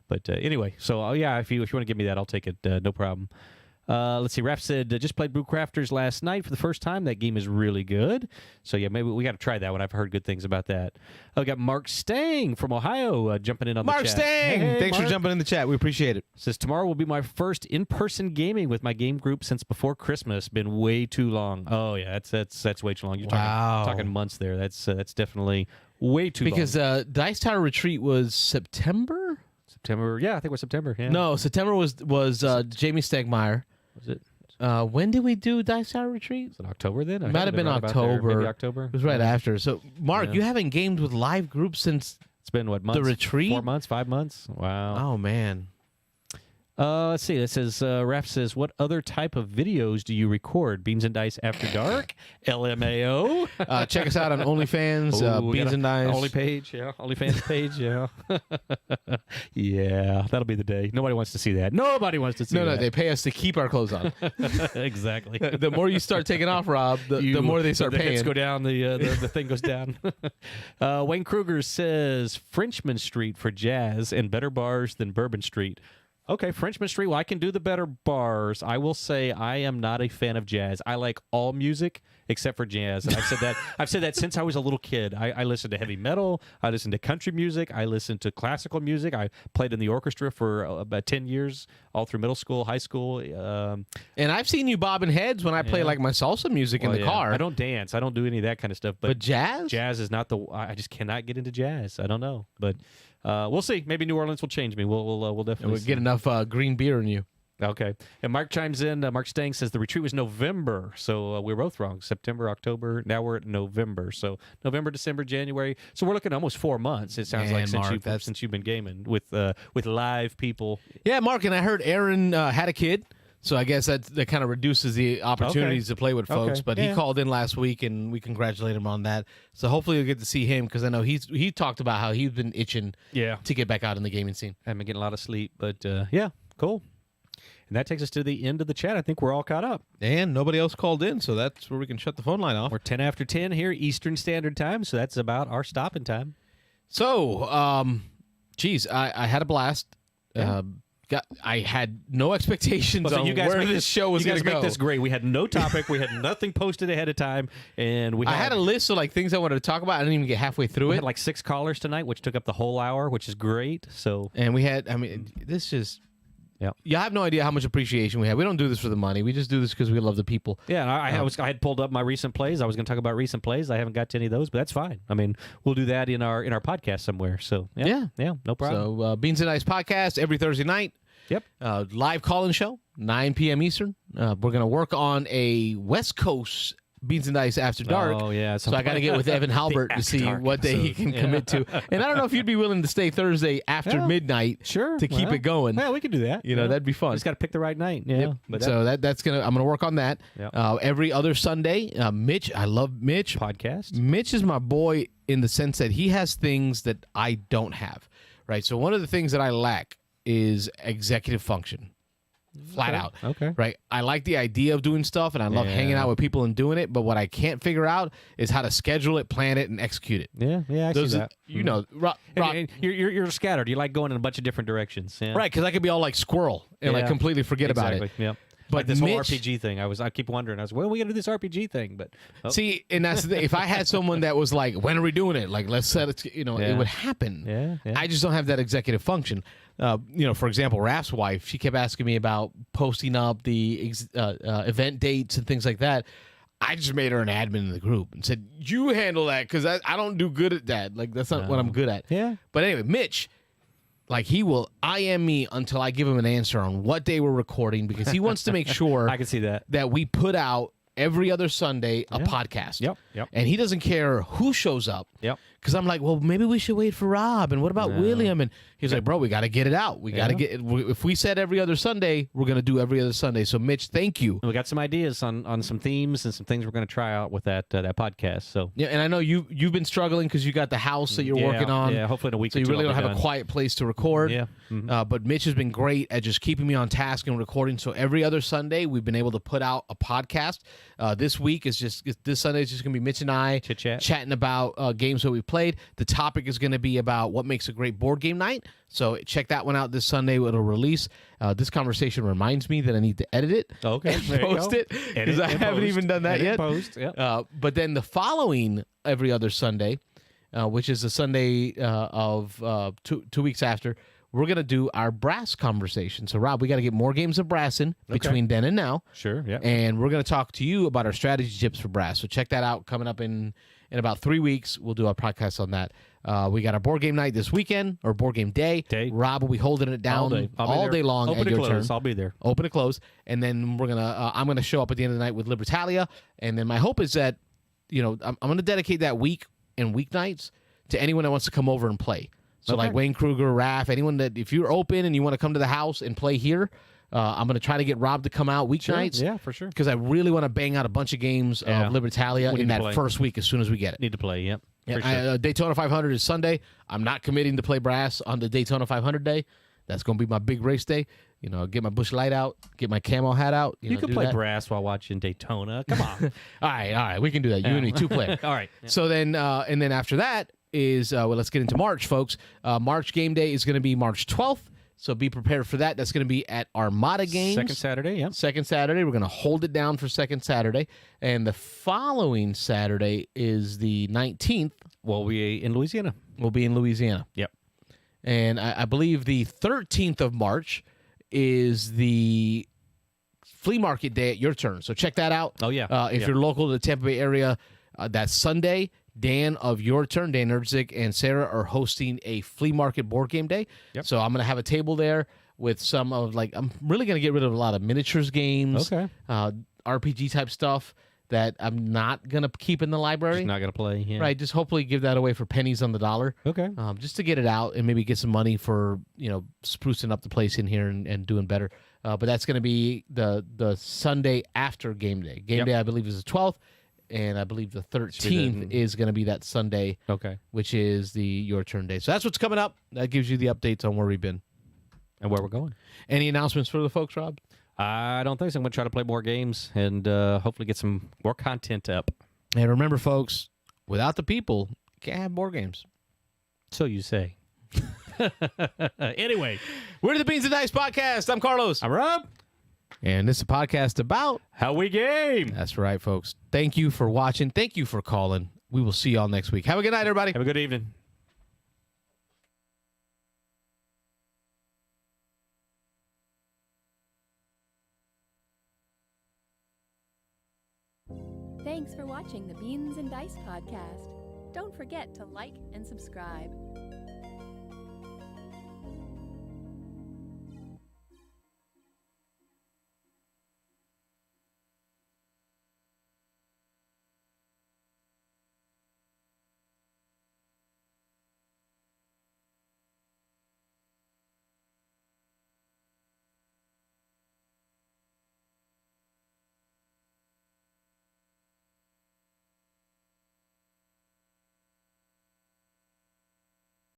But anyway, so yeah, if you want to give me that, I'll take it. No problem. Let's see. Raph said, just played Brewcrafters last night for the first time. That game is really good. So, yeah, maybe we got to try that one. I've heard good things about that. We got Mark Stang from Ohio jumping in on the chat. Mark Stang! Hey, Thanks Mark. for jumping in the chat. We appreciate it. Says, tomorrow will be my first in-person gaming with my game group since before Christmas. Been way too long. Oh, yeah, that's way too long. You're Wow. talking months there. That's definitely way too Because long. Dice Tower Retreat was September? September. Yeah, I think it was September. Yeah. No, September was Jamie Stegmeyer. Was it? When did we do Dice Tower Retreat? Was it October then? Might have been right about there. October. Maybe October. It was right after. So, Mark, Yeah. you haven't gamed with live groups since... It's been, what, months? retreat? 4 months, 5 months? Wow. Oh, man. Let's see. It says, Raph says, what other type of videos do you record? Beans and Dice After Dark? LMAO? Check us out on OnlyFans, Ooh, we Beans got and Dice. Only page, yeah. OnlyFans page, yeah. Yeah, that'll be the day. Nobody wants to see that. Nobody wants to see No, that. they pay us to keep our clothes on. Exactly. The more you start taking off, Rob, the more they start the paying. hits go down, the thing goes down. Wayne Kruger says Frenchman Street for jazz and better bars than Bourbon Street. Okay, Frenchman Street. Well, I can do the better bars. I will say I am not a fan of jazz. I like all music except for jazz. And I've said that since I was a little kid. I listened to heavy metal. I listened to country music. I listened to classical music. I played in the orchestra for about 10 years, all through middle school, high school. And I've seen you bobbing heads when I play like my salsa music in the car. I don't dance. I don't do any of that kind of stuff. But jazz? Jazz is not the. I just cannot get into jazz. I don't know, but we'll see. Maybe New Orleans will change me. We'll definitely We'll get enough green beer in you. Okay. And Mark chimes in. Mark Stang says the retreat was November, so we're both wrong. September, October. Now we're at November. So November, December, January. So we're looking at almost 4 months. It sounds like since you've been gaming with live people. Yeah, Mark, and I heard Aaron had a kid. So I guess that kind of reduces the opportunities to play with folks. Okay. But he called in last week, and we congratulate him on that. So hopefully you'll get to see him because I know he talked about how he's been itching to get back out in the gaming scene. I haven't been getting a lot of sleep, but yeah, cool. And that takes us to the end of the chat. I think we're all caught up. And nobody else called in, so that's where we can shut the phone line off. We're 10 after 10 here, Eastern Standard Time, so that's about our stopping time. So, geez, I had a blast. Yeah. I had no expectations So on you guys where make this show was you going guys to go. make this great. We had no topic. We had nothing posted ahead of time, and I had a list of like things I wanted to talk about. I didn't even get halfway through we it. had like 6 callers tonight, which took up the whole hour, which is great. So And we had, I mean, this just, yeah. You have no idea how much appreciation we have. We don't do this for the money. We just do this because we love the people. yeah, and I had pulled up my recent plays. I was going to talk about recent plays. I haven't got to any of those, but that's fine. I mean, we'll do that in our podcast somewhere. So yeah, no problem. So Beans and Ice podcast every Thursday night. Yep. Live call-in show, 9 p.m. Eastern. We're going to work on a West Coast Beans and Dice After Dark. Oh, yeah. So I got to get with Evan Halbert to see Dark what day he episode. can commit to. And I don't know if you'd be willing to stay Thursday after midnight Sure. to keep it going. Yeah, we could do that. You know, that'd be fun. Just got to pick the right night. Yeah. Yep. But So I'm gonna work on that. Yep. Every other Sunday, Mitch. I love Mitch. podcast. Mitch is my boy in the sense that he has things that I don't have. Right. So one of the things that I lack is executive function. Flat out. Okay. Right. I like the idea of doing stuff and I love hanging out with people and doing it. But what I can't figure out is how to schedule it, plan it, and execute it. Yeah. I see that. You know, And you're scattered. You like going in a bunch of different directions. Yeah. right? Because I could be all like squirrel and like completely forget about it. Yeah. But Like this whole Mitch- RPG thing, I keep wondering. When are we gonna do this RPG thing? But See, and that's the thing. If I had someone that was like, "When are we doing it?" Like, let's set it. It would happen. Yeah. I just don't have that executive function. For example, Raph's wife, she kept asking me about posting up the event dates and things like that. I just made her an admin in the group and said, "You handle that because I don't do good at that. Like, that's not what I'm good at." Yeah. But anyway, Mitch. Like, he will IM me until I give him an answer on what day we're recording because he wants to make sure I can see that. we put out every other Sunday a podcast. Yep. And he doesn't care who shows up. Yep. Because I'm like, well, maybe we should wait for Rob. And what about William? And he's like, bro, we got to get it out. We got to get it. If we said every other Sunday, we're going to do every other Sunday. So, Mitch, thank you. And we got some ideas on some themes and some things we're going to try out with that podcast. So Yeah, and I know you've been struggling because you got the house that you're working on. Yeah, hopefully in a week So or you two really I'll don't be have a done. quiet place to record. Yeah. But Mitch has been great at just keeping me on task and recording. So every other Sunday, we've been able to put out a podcast. This Sunday is just going to be Mitch and I Chit-chat. chatting about games that we played. The topic is going to be about what makes a great board game night. So check that one out this Sunday. It'll release. This conversation reminds me that I need to edit it. Okay, and there you post go. it because I haven't even done that yet. Post. Yep. But then the following every other Sunday, which is the Sunday of 2 weeks after, we're going to do our brass conversation. So, Rob, we got to get more games of brass in between then and now. Sure. Yeah. And we're going to talk to you about our strategy tips for brass. So check that out coming up in about 3 weeks. We'll do our podcast on that. We got our board game night this weekend, or board game day. Rob will be holding it down all day long Open at to your close. turn. I'll be there. Open to close. And then I'm going to show up at the end of the night with Libertalia. And then my hope is that, I'm going to dedicate that week and weeknights to anyone that wants to come over and play. So like Wayne Kruger, Raph, anyone that, if you're open and you want to come to the house and play here, I'm going to try to get Rob to come out weeknights. Sure. Yeah, for sure. Because I really want to bang out a bunch of games of Libertalia in that first week as soon as we get it. Need to play, yep. Yeah, Daytona 500 is Sunday. I'm not committing to play brass on the Daytona 500 day. That's going to be my big race day. Get my bush light out, get my camo hat out. You can play brass while watching Daytona. Come on. All right. We can do that. You and me, 2 player. All right. Yeah. So then, and then after that is, let's get into March, folks. March game day is going to be March 12th. So be prepared for that. That's going to be at Armada Games. Second Saturday, yeah. Second Saturday. We're going to hold it down for second Saturday. And the following Saturday is the 19th. We'll be in Louisiana. We'll be in Louisiana. Yep. And I believe the 13th of March is the flea market day at your turn. So check that out. Oh, yeah. If you're local to the Tampa Bay area, that's Sunday. Dan of Your Turn, Dan Erdzik and Sarah are hosting a flea market board game day. Yep. So I'm going to have a table there with some of, I'm really going to get rid of a lot of miniatures games, RPG type stuff that I'm not going to keep in the library. Just not going to play, yeah. Right, just hopefully give that away for pennies on the dollar. Okay. Just to get it out and maybe get some money for, sprucing up the place in here and doing better. But that's going to be the Sunday after game day. Game day, I believe, is the 12th. And I believe the 13th is going to be that Sunday, which is the Your Turn day. So that's what's coming up. That gives you the updates on where we've been. And where we're going. Any announcements for the folks, Rob? I don't think so. I'm going to try to play more games and hopefully get some more content up. And remember, folks, without the people, you can't have board games. So you say. Anyway. We're the Beans and Dice Podcast. I'm Carlos. I'm Rob. And this is a podcast about how we game. That's right, folks. Thank you for watching. Thank you for calling. We will see y'all next week. Have a good night, everybody. Have a good evening. Thanks for watching the Beans and Dice podcast. Don't forget to like and subscribe.